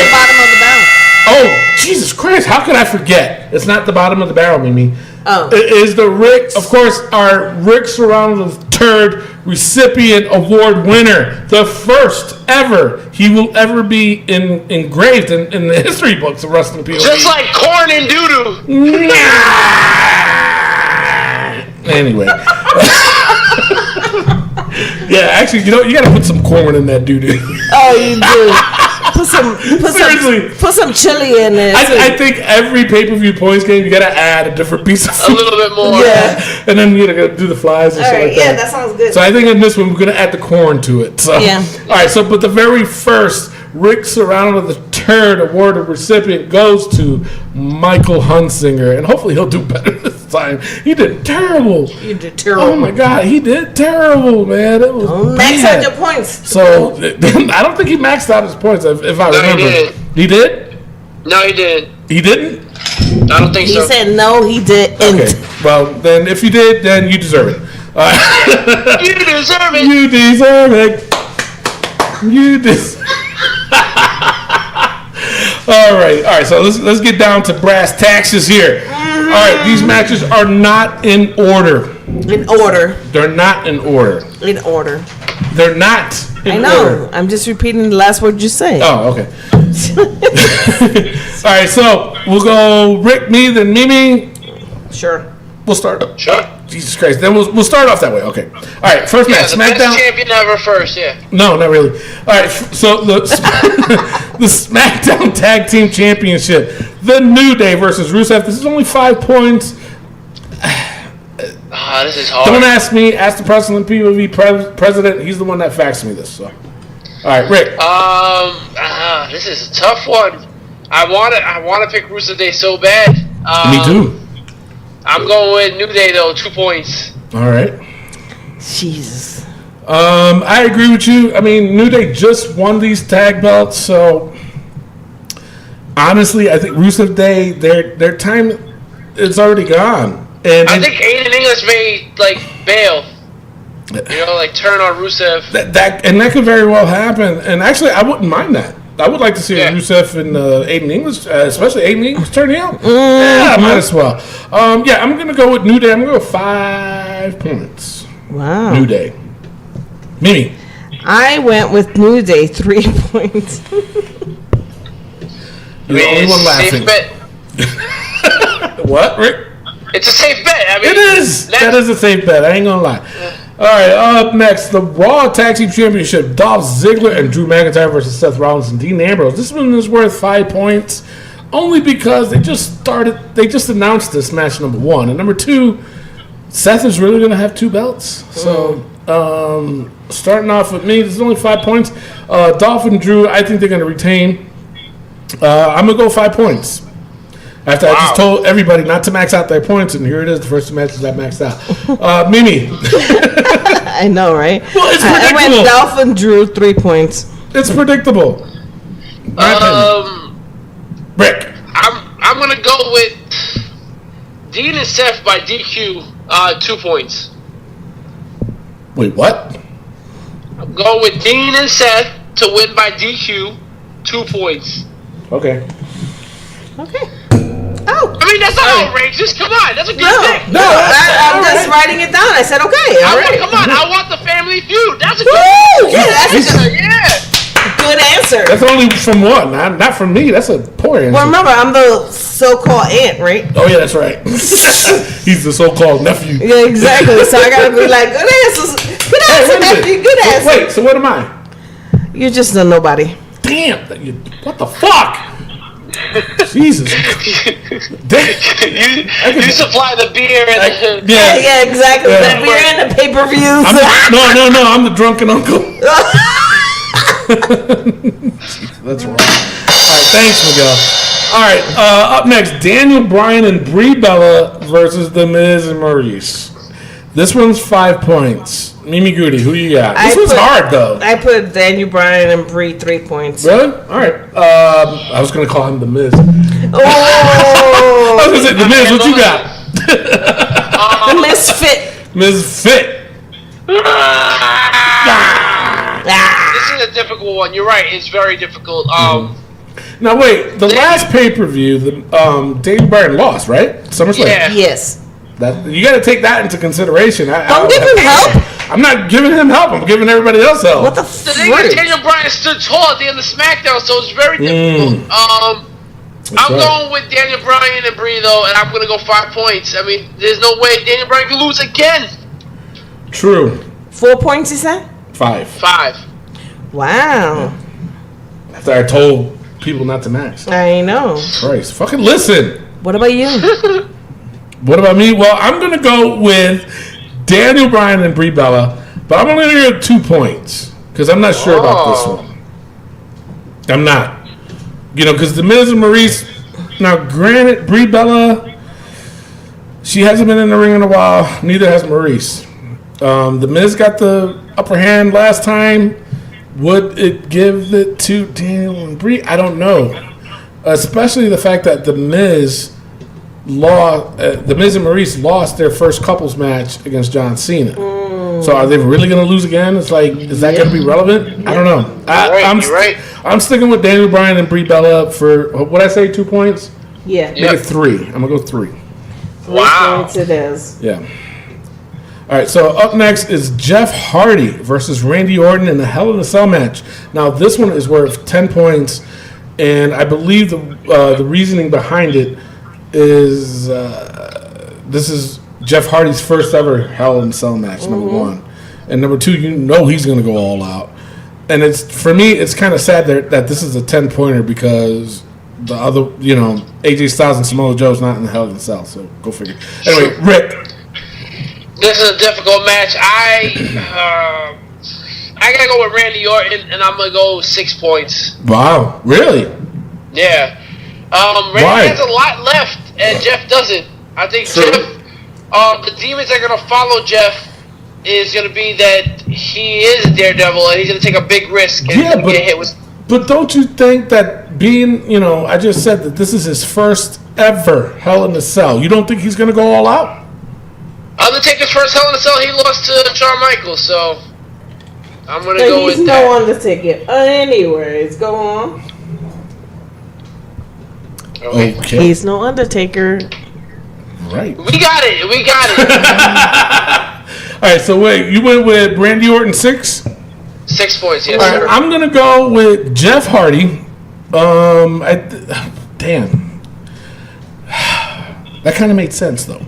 The bottom of the barrel. Oh, Jesus Christ, how could I forget? It's not the bottom of the barrel, Mimi. Oh. It is the Rick, of course, our Rick Serrano III recipient award winner. The first ever he will ever be engraved in the history books of Wrestling POV. Just like corn and doo-doo. Anyway. Yeah, actually, you got to put some corn in that doo-doo. Oh, you do. Seriously. put some chili in it. I think every pay-per-view points game, you gotta add a different piece of A food. little bit more. Yeah. And then you gotta do the flies and All stuff right, like yeah, that. that sounds good. So I think in this one, we're gonna add the corn to it. So. Yeah. All right, so but the very first Rick Serrano the Turd Award recipient goes to Michael Hunsinger, and hopefully he'll do better this time. He did terrible. You did terrible. Oh my God, he did terrible, man. It was Max bad. out your points. So I don't think he maxed out his points, if I No, he remember. didn't. He did? No, he didn't. He didn't? I don't think He so. said no, he didn't. Okay. Well, then if you did, then you deserve it. You deserve it. You deserve it. You deserve. All right. So let's get down to brass taxes here. All right, these matches are not in order. In order. They're not in order. In order. They're not in I know. order. I'm just repeating the last word you said. Oh, okay. All right, so we'll go Rick, me, then Mimi. Sure. We'll start. Sure. Jesus Christ. Then we'll start off that way. Okay. All right. First Yeah, match. the SmackDown. best champion ever first, yeah. No, not really. All right. So the the SmackDown Tag Team Championship. The New Day versus Rusev. This is only 5 points. This is hard. Don't ask me. Ask the Wrestling PPV president. He's the one that faxed me this. So. All right, Rick. This is a tough one. I wanna pick Rusev Day so bad. Me too. I'm going with New Day though, 2 points. All right. Jesus. I agree with you. I mean, New Day just won these tag belts, so honestly, I think Rusev Day, their time is already gone. And I think Aiden English may bail. Turn on Rusev. that could very well happen. And actually, I wouldn't mind that. I would like to see Rusev and Aiden English, especially Aiden English, turn heel. Yeah, might as well. I'm going to go with New Day. I'm going to go 5 points. Wow. New Day. Mimi. I went with New Day, 3 points. You're the only one laughing. Safe bet. What, Rick? It's a safe bet. I mean, It is. That is a safe bet. I ain't going to lie. All right, up next, the Raw Tag Team Championship, Dolph Ziggler and Drew McIntyre versus Seth Rollins and Dean Ambrose. This one is worth 5 points, only because they just announced this match, number 1. And number 2, Seth is really going to have 2 belts. So, starting off with me, this is only 5 points. Dolph and Drew, I think they're going to retain. I'm going to go 5 points. After I just told everybody not to max out their points, and here it is, the first 2 matches I maxed out. Mimi. I know, right? Well, it's I predictable. went Dolph and Drew, 3 points. It's predictable. Rick. I'm gonna go with Dean and Seth by DQ, 2 points. Wait, what? I'm going with Dean and Seth to win by DQ, 2 points. Okay. Okay. Oh. I mean, that's not outrageous. Come on, that's a good pick. No, I'm just writing it down. I said, okay. All right. Come on, I want the Family Feud. That's a good Woo! Yeah, that's a good answer. That's only from one, not from me. That's a poor answer. Well, remember, I'm the so-called aunt, right? Oh, yeah, that's right. He's the so-called nephew. Yeah, exactly. So I gotta be like, good answers. Good answer, nephew. Good answer. Wait, so what am I? You're just a nobody. Damn. What the fuck? Jesus. you supply the beer and the... Yeah, exactly. Yeah. The beer and the pay-per-views. No, I'm the drunken uncle. That's wrong. All right, thanks, Miguel. All right, up next, Daniel Bryan and Brie Bella versus The Miz and Maurice. This one's 5 points. Mimi Goody, who you got? This one's hard, though. I put Daniel Bryan and Brie 3 points. Really? All right. I was going to call him The Miz. Oh! I was going to say, The Miz, what you got? The Misfit. Misfit. This is a difficult one. You're right. It's very difficult. Now, wait. The last pay-per-view, Daniel Bryan lost, right? SummerSlam. Yeah. Yes. You got to take that into consideration. Don't give him help. I'm not giving him help. I'm giving everybody else help. What the The thing is, Daniel Bryan stood tall at the end of SmackDown, so it's very difficult. I'm going with Daniel Bryan and Brie, though, and I'm going to go 5 points. I mean, there's no way Daniel Bryan can lose again. True. 4 points, you said? 5. 5. Wow. After I told people not to match. I know. Christ, fucking listen. What about you? What about me? Well, I'm gonna go with Daniel Bryan and Brie Bella, but I'm only gonna give 2 points because I'm not sure about this one. I'm not. Because the Miz and Maurice. Now, granted, Brie Bella, she hasn't been in the ring in a while. Neither has Maurice. The Miz got the upper hand last time. Would it give it to Daniel and Brie? I don't know. Especially the fact that the Miz and Maurice lost their first couples match against John Cena. So are they really going to lose again? It's like, is that going to be relevant? I don't know. You're right. I'm sticking with Daniel Bryan and Brie Bella for, what I say, 2 points? Yeah. Make it 3. I'm going to go 3. 3 points it is. Yeah. All right, so up next is Jeff Hardy versus Randy Orton in a Hell in a Cell match. Now, this one is worth 10 points, and I believe the reasoning behind it is this is Jeff Hardy's first ever Hell in a Cell match, number one. And number 2, he's going to go all out. And for me, it's kind of sad that this is a 10-pointer because the other, AJ Styles and Samoa Joe's not in the Hell in a Cell, so go figure. Anyway, Rick. This is a difficult match. I gotta go with Randy Orton, and I'm gonna go 6 points. Wow, really? Yeah. Randy has a lot left, and Jeff doesn't. I think True. Jeff. The demons that are gonna follow Jeff is gonna be that he is a daredevil, and he's gonna take a big risk and get hit with. But don't you think that being, I just said that this is his first ever Hell in a Cell. You don't think he's gonna go all out? Undertaker's first Hell in a Cell, he lost to Shawn Michaels, so I'm gonna go with he's that. no Undertaker. Anyways, go on. Okay. He's no Undertaker. Right. We got it. All right, so wait, you went with Randy Orton 6? 6 points, yes, All sir. right, I'm gonna go with Jeff Hardy. Damn. That kind of made sense though,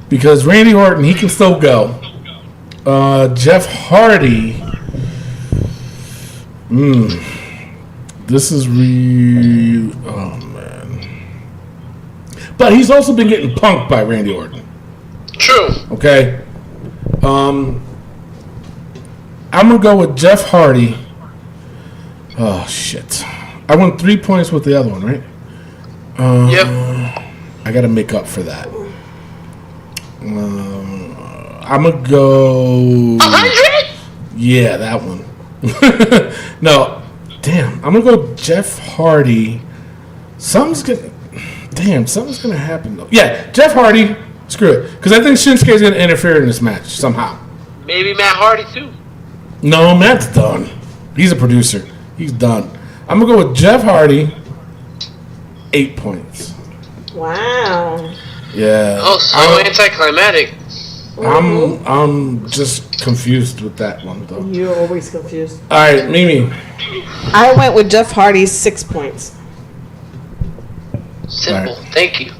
because Randy Orton, he can still go. Jeff Hardy. This is real. Oh man. But he's also been getting punked by Randy Orton. True. Okay. I'm gonna go with Jeff Hardy. Oh shit! I won 3 points with the other one, right? Yep. I gotta make up for that. I'm gonna go. 100? Yeah, that one. No, damn. I'm gonna go Jeff Hardy. Something's gonna happen though. Yeah, Jeff Hardy. Screw it, because I think Shinsuke's gonna interfere in this match somehow. Maybe Matt Hardy too. No, Matt's done. He's a producer. He's done. I'm gonna go with Jeff Hardy. 8 points. Wow. Yeah. Oh, so anticlimactic. I'm just confused with that one though. You're always confused. All right, Mimi. I went with Jeff Hardy's 6 points. Simple. Right. Thank you.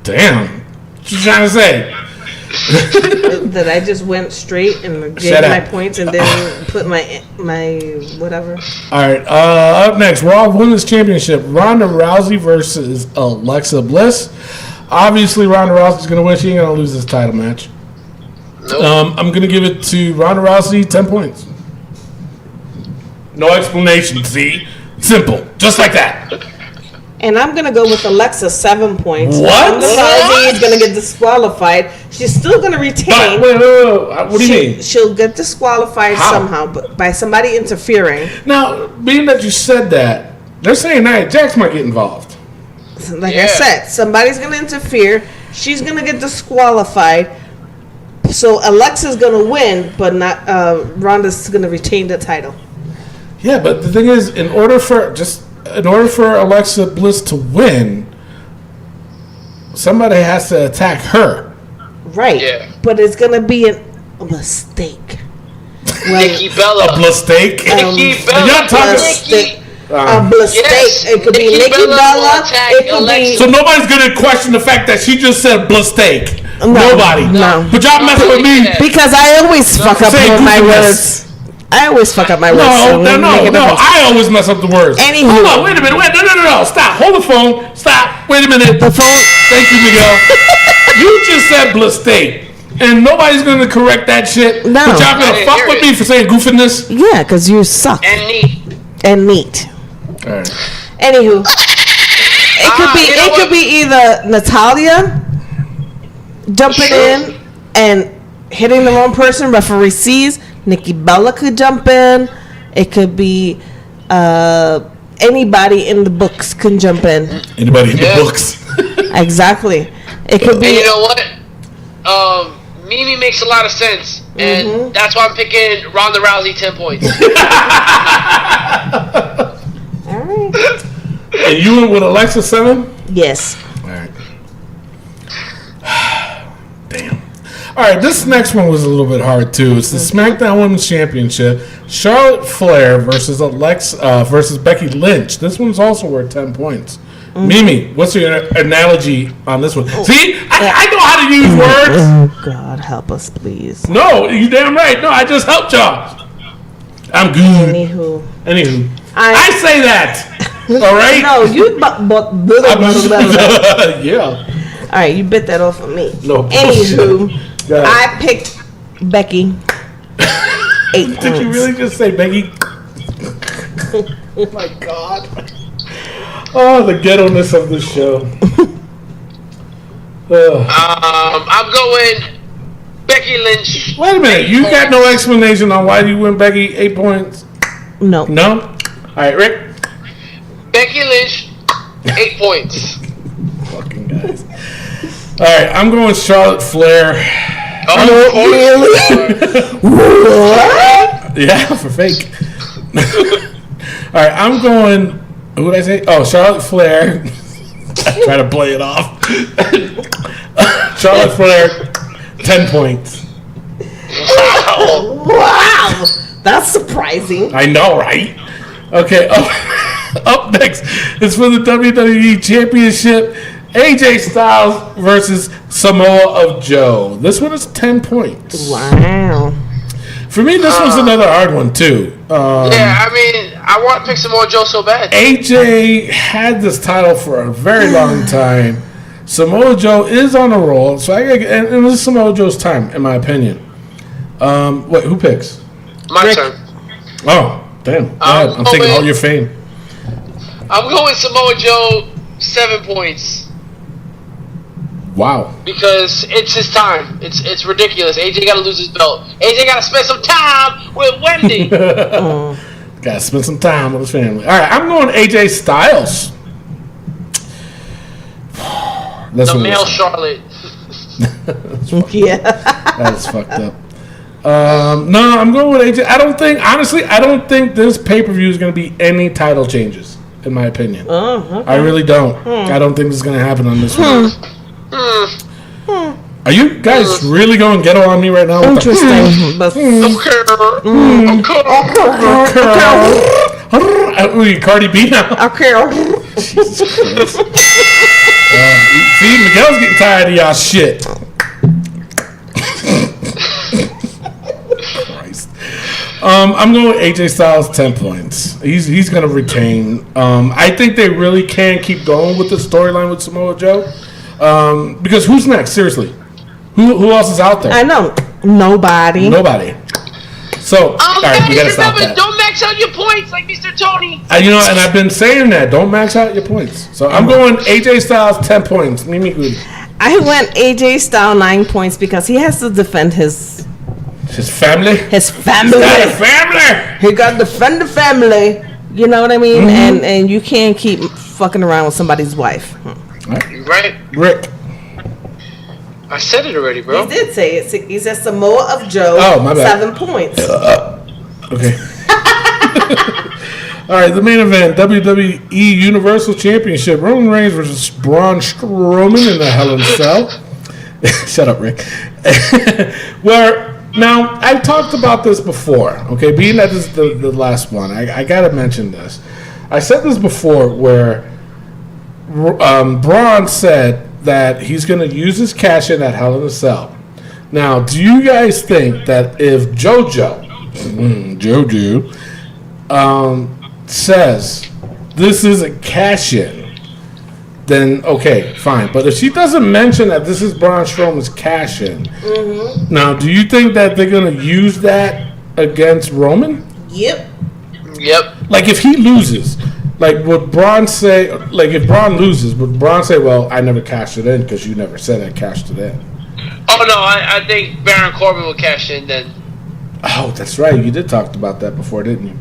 Damn. What you trying to say? That I just went straight and gave Shut my up. points and then put my whatever. All right. Up next, Raw Women's Championship: Ronda Rousey versus Alexa Bliss. Obviously, Ronda Rousey's gonna win. She ain't gonna lose this title match. Nope. I'm gonna give it to Ronda Rousey. 10 points. No explanation. See, simple, just like that. And I'm gonna go with Alexa 7 points. What? Ronda Rousey is gonna get disqualified. She's still gonna retain. Wait. What do you mean? She'll get disqualified How? somehow, but by somebody interfering. Now, being that you said that, they're saying Nia Jax might get involved. Like I Yeah. said, somebody's gonna interfere. She's gonna get disqualified. So Alexa's gonna win, but not Ronda's gonna retain the title. Yeah, but the thing is, in order for Alexa Bliss to win, somebody has to attack her. Right. Yeah. But it's gonna be a mistake. Nikki Bella. A mistake. Nikki Bella. You're talking- Mistake. A Um, mistake. Yes. It could be Nikki Nikki Bella will Bella. attack It could Alexa. So nobody's gonna question the fact that she just said mistake. No, Nobody. no. But y'all messing with me. Because I always fuck up Say on my Goofenus. words. I always fuck up my words. No. I always mess up the words. Anywho. Hold on, wait a minute. No. Stop. Hold the phone. Stop. Wait a minute. The phone. Thank you, Miguel. You just said Blastate. And nobody's going to correct that shit. No. But y'all going to fuck with me for saying Goofenus? Yeah, because you suck. And neat. All right. Anywho. It could be either Natalia jumping in and hitting the wrong person, referee sees. Nikki Bella could jump in. It could be anybody in the books can jump in. Anybody in the books? Exactly. It could be. And you know what? Mimi makes a lot of sense, and that's why I'm picking Ronda Rousey 10 points. All right. And you went with Alexa 7? Yes. All right. Damn. All right, this next one was a little bit hard too. It's the SmackDown Women's Championship: Charlotte Flair versus Becky Lynch. This one's also worth 10 points. Mimi, what's your analogy on this one? See, I know how to use words. Oh God, help us, please. No, you damn right. No, I just helped y'all. I'm good. Anywho, I say that. All right. No, you yeah. All right, you bit that off of me. No. Anywho, I picked Becky. 8 points. Did you really just say Becky? Oh my God. Oh, the ghetto-ness of this show. I'm going Becky Lynch. Wait a minute. You got no explanation on why you went Becky 8 points? No. No? All right, Rick. Becky Lynch, 8 points. Fucking guys. All right, I'm going Charlotte Flair. Oh, really? What? Yeah, for fake. All right, I'm going. Who did I say? Oh, Charlotte Flair. I try to play it off. Charlotte Flair, 10 points. Wow. That's surprising. I know, right? Okay, up next is for the WWE Championship: AJ Styles versus Samoa of Joe. This one is 10 points. Wow. For me, this was another hard one, too. Yeah, I mean, I want to pick Samoa Joe so bad. AJ had this title for a very long time. Samoa Joe is on a roll, so and this is Samoa Joe's time, in my opinion. Wait, who picks? My turn. Oh, damn. I'm taking all your fame. I'm going Samoa Joe 7 points. Wow. Because it's his time. It's ridiculous. AJ got to lose his belt. AJ got to spend some time with Wendy. Got to spend some time with his family. All right, I'm going AJ Styles. The male Charlotte. Yeah. That is fucked up. No, I'm going with AJ. I don't think this pay-per-view is going to be any title changes, in my opinion. Oh, okay. I really don't. I don't think this is going to happen on this one. Are you guys really going ghetto on me right now? Interesting. Cardi B now. Okay. Jesus Christ. See, Miguel's getting tired of y'all shit. Christ. I'm going with AJ Styles 10 points. He's going to retain. I think they really can keep going with the storyline with Samoa Joe. Because who's next? Seriously, who else is out there? I know nobody. So, all right, we gotta stop that. Don't max out your points like Mr. Tony. And I've been saying that. Don't max out your points. So I'm going AJ Styles 10 points. Mimi Goody. I went AJ Styles 9 points because he has to defend his family. His family. He got a family. He got to defend the family. You know what I mean? Mm-hmm. And you can't keep fucking around with somebody's wife. Right. Rick. I said it already, bro. He did say it. He said Samoa of Joe. Oh, my bad. 7 points. Okay. All right, the main event: WWE Universal Championship. Roman Reigns versus Braun Strowman in the Hell in a Cell. Shut up, Rick. Now I've talked about this before. Okay, being that this is the last one, I gotta mention this. I said this before, where Braun said that he's going to use his cash in at Hell in a Cell. Now, do you guys think that if JoJo Jojo, says this is a cash-in, then okay, fine. But if she doesn't mention that this is Braun Strowman's cash-in, now do you think that they're going to use that against Roman? Yep. Like if he loses, like would Braun say, like if Braun loses, would Braun say, well, I never cashed it in because you never said I cashed it in? Oh no, I think Baron Corbin will cash in then. Oh, that's right. You did talk about that before, didn't you?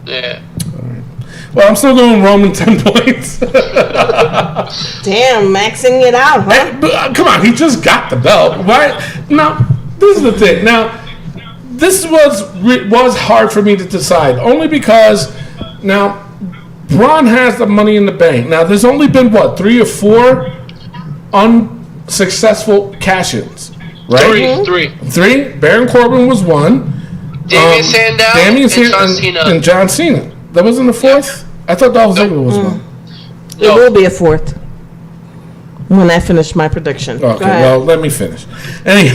Yeah. All right. Well, I'm still going Roman 10 points. Damn, maxing it out, huh? Hey, but, come on, he just got the belt. Why? Now, this is the thing. Now, this was hard for me to decide, only because now Braun has the Money in the Bank. Now, there's only been, 3 or 4 unsuccessful cash-ins, right? Three. Baron Corbin was one. Damien Sandow and John Cena. And John Cena. That wasn't the fourth? I thought Dolph Ziggler was one. It will be a fourth when I finish my prediction. Okay, well, let me finish. Anyway,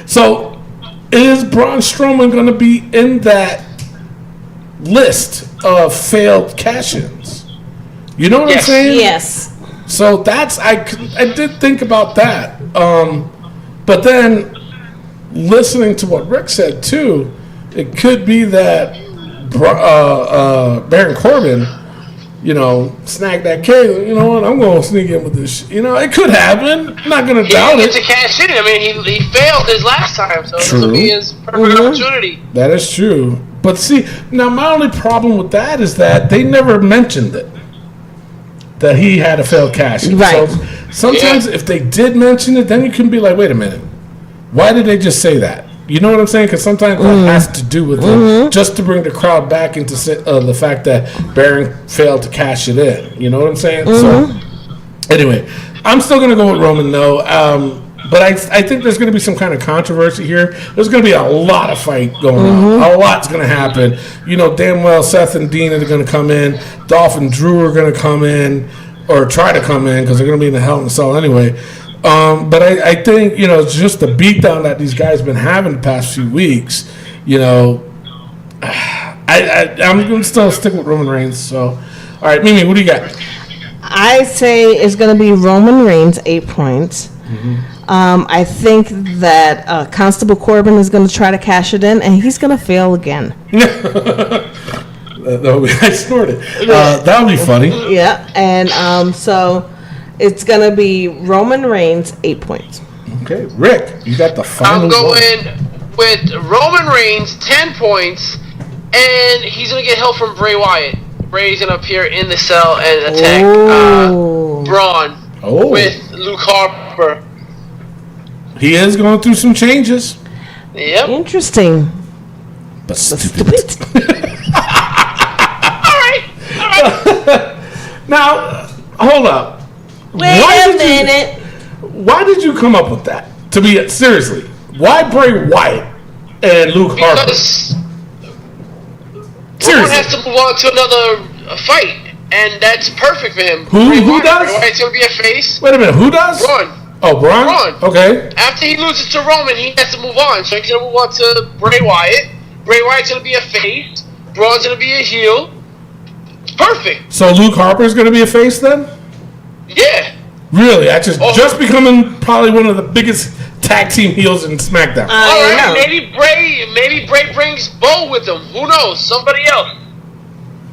so is Braun Strowman going to be in that list of failed cash-ins? You know what I'm saying? Yes. So that's I did think about that, but then listening to what Rick said too, it could be that Baron Corbin, snag that K. You know what? I'm going to sneak in with this. It could happen. I'm not going to doubt it. He didn't get to cash in. I mean, he failed his last time, so this will be his perfect opportunity. That is true. But see, now my only problem with that is that they never mentioned it. That he had a failed cash in. Right. So sometimes if they did mention it, then you can be like, wait a minute. Why did they just say that? You know what I'm saying? Because sometimes that has to do with it, just to bring the crowd back into the fact that Baron failed to cash it in. You know what I'm saying? So anyway, I'm still going to go with Roman, though. But I think there's going to be some kind of controversy here. There's going to be a lot of fight going on. A lot's going to happen. Damn well Seth and Dean are going to come in. Dolph and Drew are going to come in, or try to come in, because they're going to be in the Hell in a Cell anyway. But I think, it's just the beatdown that these guys have been having the past few weeks. I'm going to still stick with Roman Reigns. So, all right, Mimi, what do you got? I say it's going to be Roman Reigns, 8 points. I think that Constable Corbin is going to try to cash it in, and he's going to fail again. I snorted. That would be funny. Yeah, and so it's going to be Roman Reigns, 8 points. Okay, Rick, you got the final I'm going with Roman Reigns, 10 points, and he's going to get help from Bray Wyatt. Bray's going to appear in the cell and attack Braun with Luke Harper. He is going through some changes. Yep. Interesting. But stupid. All right. Now, hold up. Wait a minute. Why did you come up with that? Seriously, why Bray Wyatt and Luke Harper? Because Braun has to move on to another fight, and that's perfect for him. Who does? Bray Wyatt's going to be a face. Wait a minute, who does? Braun. Oh, Braun? Okay. After he loses to Roman, he has to move on. So he's going to move on to Bray Wyatt. Bray Wyatt's going to be a face. Braun's going to be a heel. It's perfect. So Luke Harper's going to be a face then? Yeah. Really? Just becoming probably one of the biggest tag team heels in SmackDown. All right. Maybe Bray brings Bo with him. Who knows? Somebody else.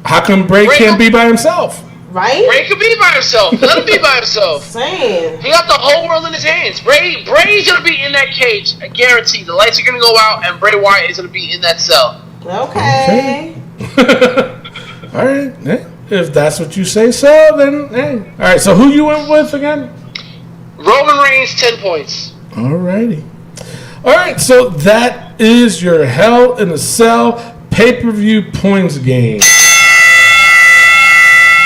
How come Bray can't be by himself? Right? Bray could be by himself. Let him be by himself. Same. He got the whole world in his hands. Bray's gonna be in that cage. I guarantee. The lights are gonna go out, and Bray Wyatt is gonna be in that cell. Okay. All right. If that's what you say, so then hey. All right. So who you went with again? Roman Reigns, 10 points. All righty. All right. So that is your Hell in a Cell pay-per-view points game.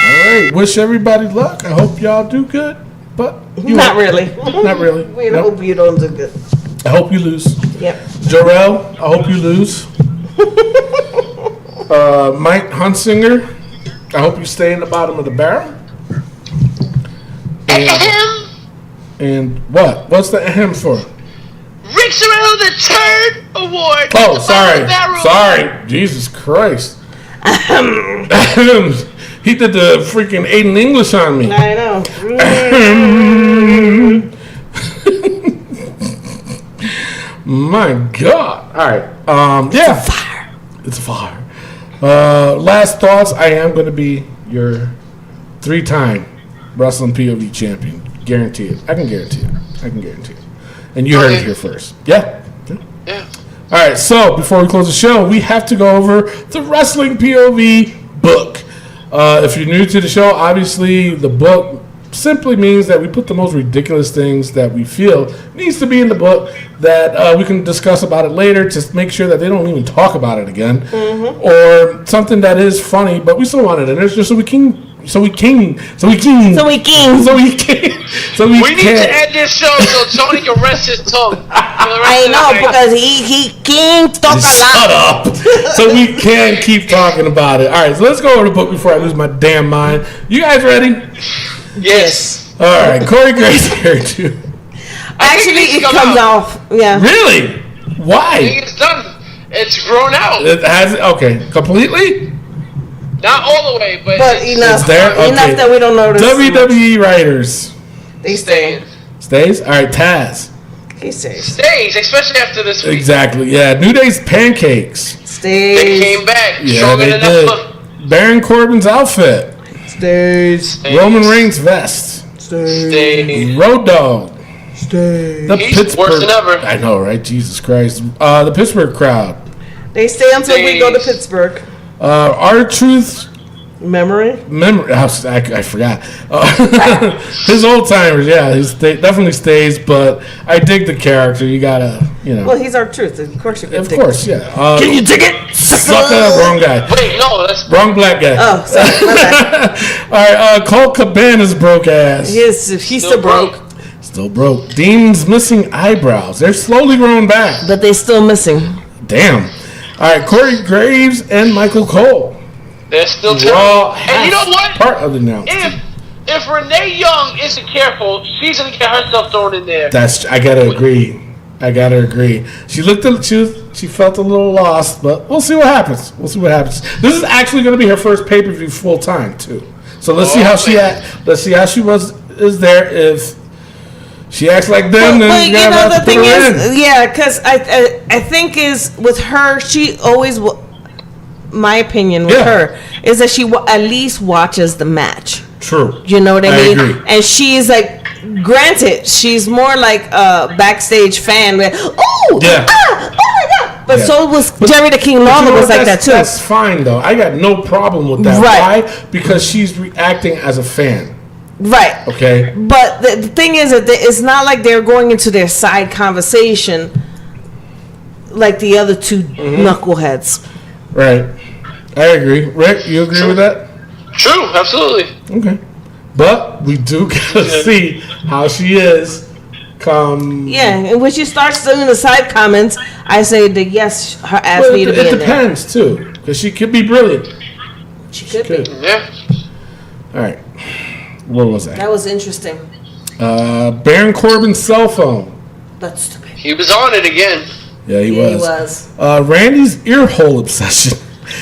All right, wish everybody luck. I hope y'all do good, but not really. Not really. We hope you don't do good. I hope you lose. Yep. Jarrell, I hope you lose. Mike Hunsinger, I hope you stay in the bottom of the barrel. Ahem. And what? What's the ahem for? Rick Serrano the turd. award. Oh, It's the bottom sorry. of the barrel. Sorry. Jesus Christ. He did the freaking Aiden English on me. I know. My God. All right. Yeah. It's a fire. Last thoughts. I am going to be your 3-time wrestling POV champion. Guarantee it. I can guarantee it. And you heard it here first. Yeah. Yeah. All right. So before we close the show, we have to go over the Wrestling POV book. If you're new to the show, obviously the book simply means that we put the most ridiculous things that we feel needs to be in the book that we can discuss about it later to make sure that they don't even talk about it again, or something that is funny but we still want it in there just so we can We need to end this show so Tony can rest his tongue. I know, because he can't talk a lot. Shut up. So we can keep talking about it. All right, so let's go over the book before I lose my damn mind. You guys ready? Yes. All right, Corey Gray's here too. Actually, it comes off. Yeah. Really? Why? I think it's done. It's grown out. It has okay, completely. Not all the way, but enough. It's there. Okay. Enough that we don't notice. WWE writers. They stay. Stays. All right, Taz. He stays. Stays, especially after this week. Exactly. Yeah. New Day's pancakes. Stays. They came back. Yeah, stronger they than did. ever. Baron Corbin's outfit. Stays. Roman Reigns' vest. Stays. Road Dogg. Stays. The He's worse than ever. I know, right? Jesus Christ. The Pittsburgh crowd. They stay until we go to Pittsburgh. R-Truth's memory. I forgot. His old timers, yeah, definitely stays. But I dig the character. You gotta, Well, he's our truth. Of course you can. Of course, yeah. Can you dig it? Sucker, wrong guy. Wait, no, that's wrong black guy. Oh, sorry. My bad. All right, Colt Cabana's broke ass. Yes, he's still broke. Still broke. Dean's missing eyebrows. They're slowly growing back, but they're still missing. Damn. All right, Corey Graves and Michael Cole. They're still Raw. And you know what? Part of the announcement. If Renee Young isn't careful, she's gonna get herself thrown in there. I gotta agree. She looked. She felt a little lost, but we'll see what happens. This is actually going to be her first pay-per-view full time too. So let's see how she is there. If she acts like them, then you know the thing is, yeah, because I think is with her, she always. My opinion with her is that she at least watches the match. True. You know what I mean? Agree. And she's like, granted, she's more like a backstage fan. Where, oh my God. But so was Jerry the King Lawler was like that too. That's fine though. I got no problem with that. Right. Why? Because she's reacting as a fan. Right. Okay. But the thing is that it's not like they're going into their side conversation like the other two knuckleheads. Right. I agree. Rick, you agree with that? True, absolutely. Okay. But we do gotta see how she is come. Yeah, and when she starts doing the side comments, I say that yes, her ass need to be in there. It depends too, because she could be brilliant. She could be. Yeah. All right. What was that? That was interesting. Baron Corbin's cell phone. That's stupid. He was on it again. Yeah, he He was. was. Randy's ear hole obsession.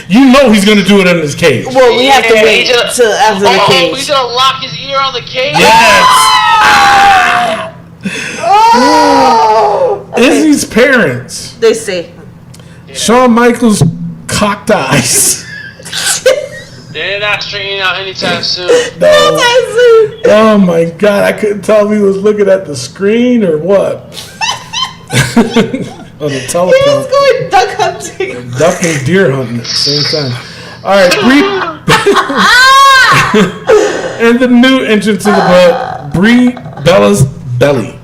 You know he's gonna do it in his cage. Well, we have to wait till after the cage. He's gonna lock his ear on the cage. Yes. Oh! Izzy's parents. They say. Shawn Michaels' cocked eyes. They're not straightening out anytime soon. No. Oh my God! I couldn't tell if he was looking at the screen or what. On the telephone. He was going duck hunting. Duck and deer hunting at the same time. All right, and the new entrance to the book, Brie Bella's belly.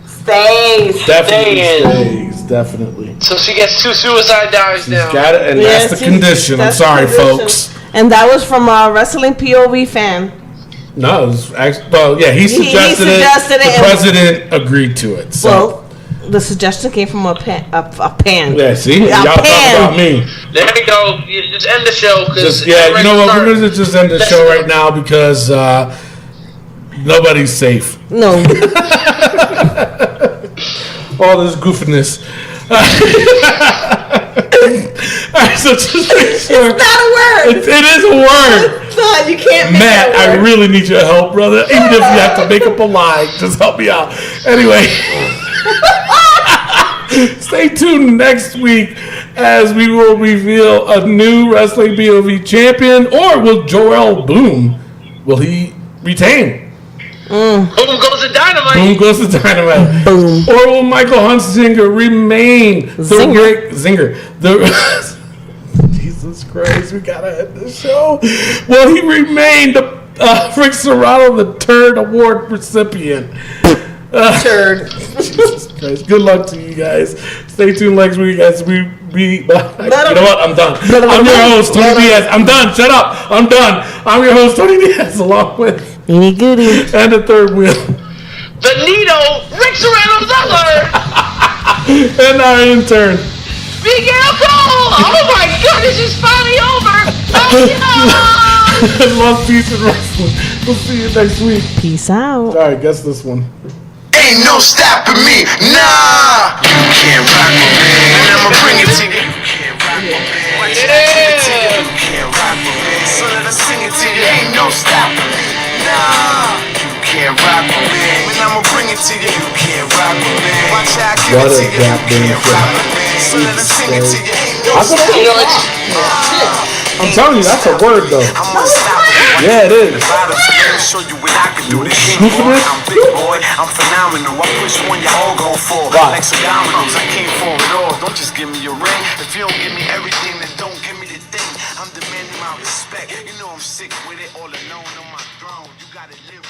Stays. Definitely stays. Definitely. So she gets 2 suicide dives now. Got it, and that's the condition. I'm sorry, folks. And that was from a wrestling POV fan. No, it was actually, well, yeah, he suggested it. The president agreed to it. So. Well, the suggestion came from a pan. Yeah, see? Y'all talk about me. There we go. You just end the show. You know what? We're going to just end the show right now because nobody's safe. No. All this goofiness. Alright, so just make sure. It's not a word. It is a word. No, you can't make Matt, that I word. really need your help, brother. Even if you have to make up a lie, just help me out. Anyway, stay tuned next week as we will reveal a new wrestling POV champion, or will Joel Boom? Will he retain? Boom goes the dynamite. Boom goes to Dynamite. Boom. Or will Michael Hunzinger remain Zinger. The Jesus Christ, we gotta end this show. Will he remain the Rick Serrano the Turd Award recipient? Turd. Jesus Christ. Good luck to you guys. Stay tuned next week as we you know what? I'm done. I'm your host, Tony Diaz. I'm done. Shut up. I'm done. I'm your host, Tony Diaz, along with Any goody. and the third wheel. The Nito, Rick Serrano Butler, And our intern. Miguel Cole. Oh my God, this is finally over. Love, peace, and wrestling. We'll see you next week. Peace out. Alright, guess this one. Ain't no stopping me, nah. You can't rock with me, and I'ma bring it to you. You can't rock with me. Yeah. You can't rock with me, so let us sing it to you. Ain't no stopping me, nah. You can't rock with me, and I'ma bring it to you. You can't rock with me. Watch out, give What it a to you. You goddamn can't rock with me, so let us sing it to you. Ain't no You know, it's I'm telling you, that's a word though. I'm unstoppable. Yeah, it is. Let me show you what I can do. This shit, Goofenus? I'm big boy, I'm phenomenal. I push one y'all all go for. Why? Like some dominoes, I came for it all. Don't just give me your ring. If you don't give me everything, then don't give me the thing. I'm demanding my respect. You know I'm sick with it, all alone on my throne. You gotta live.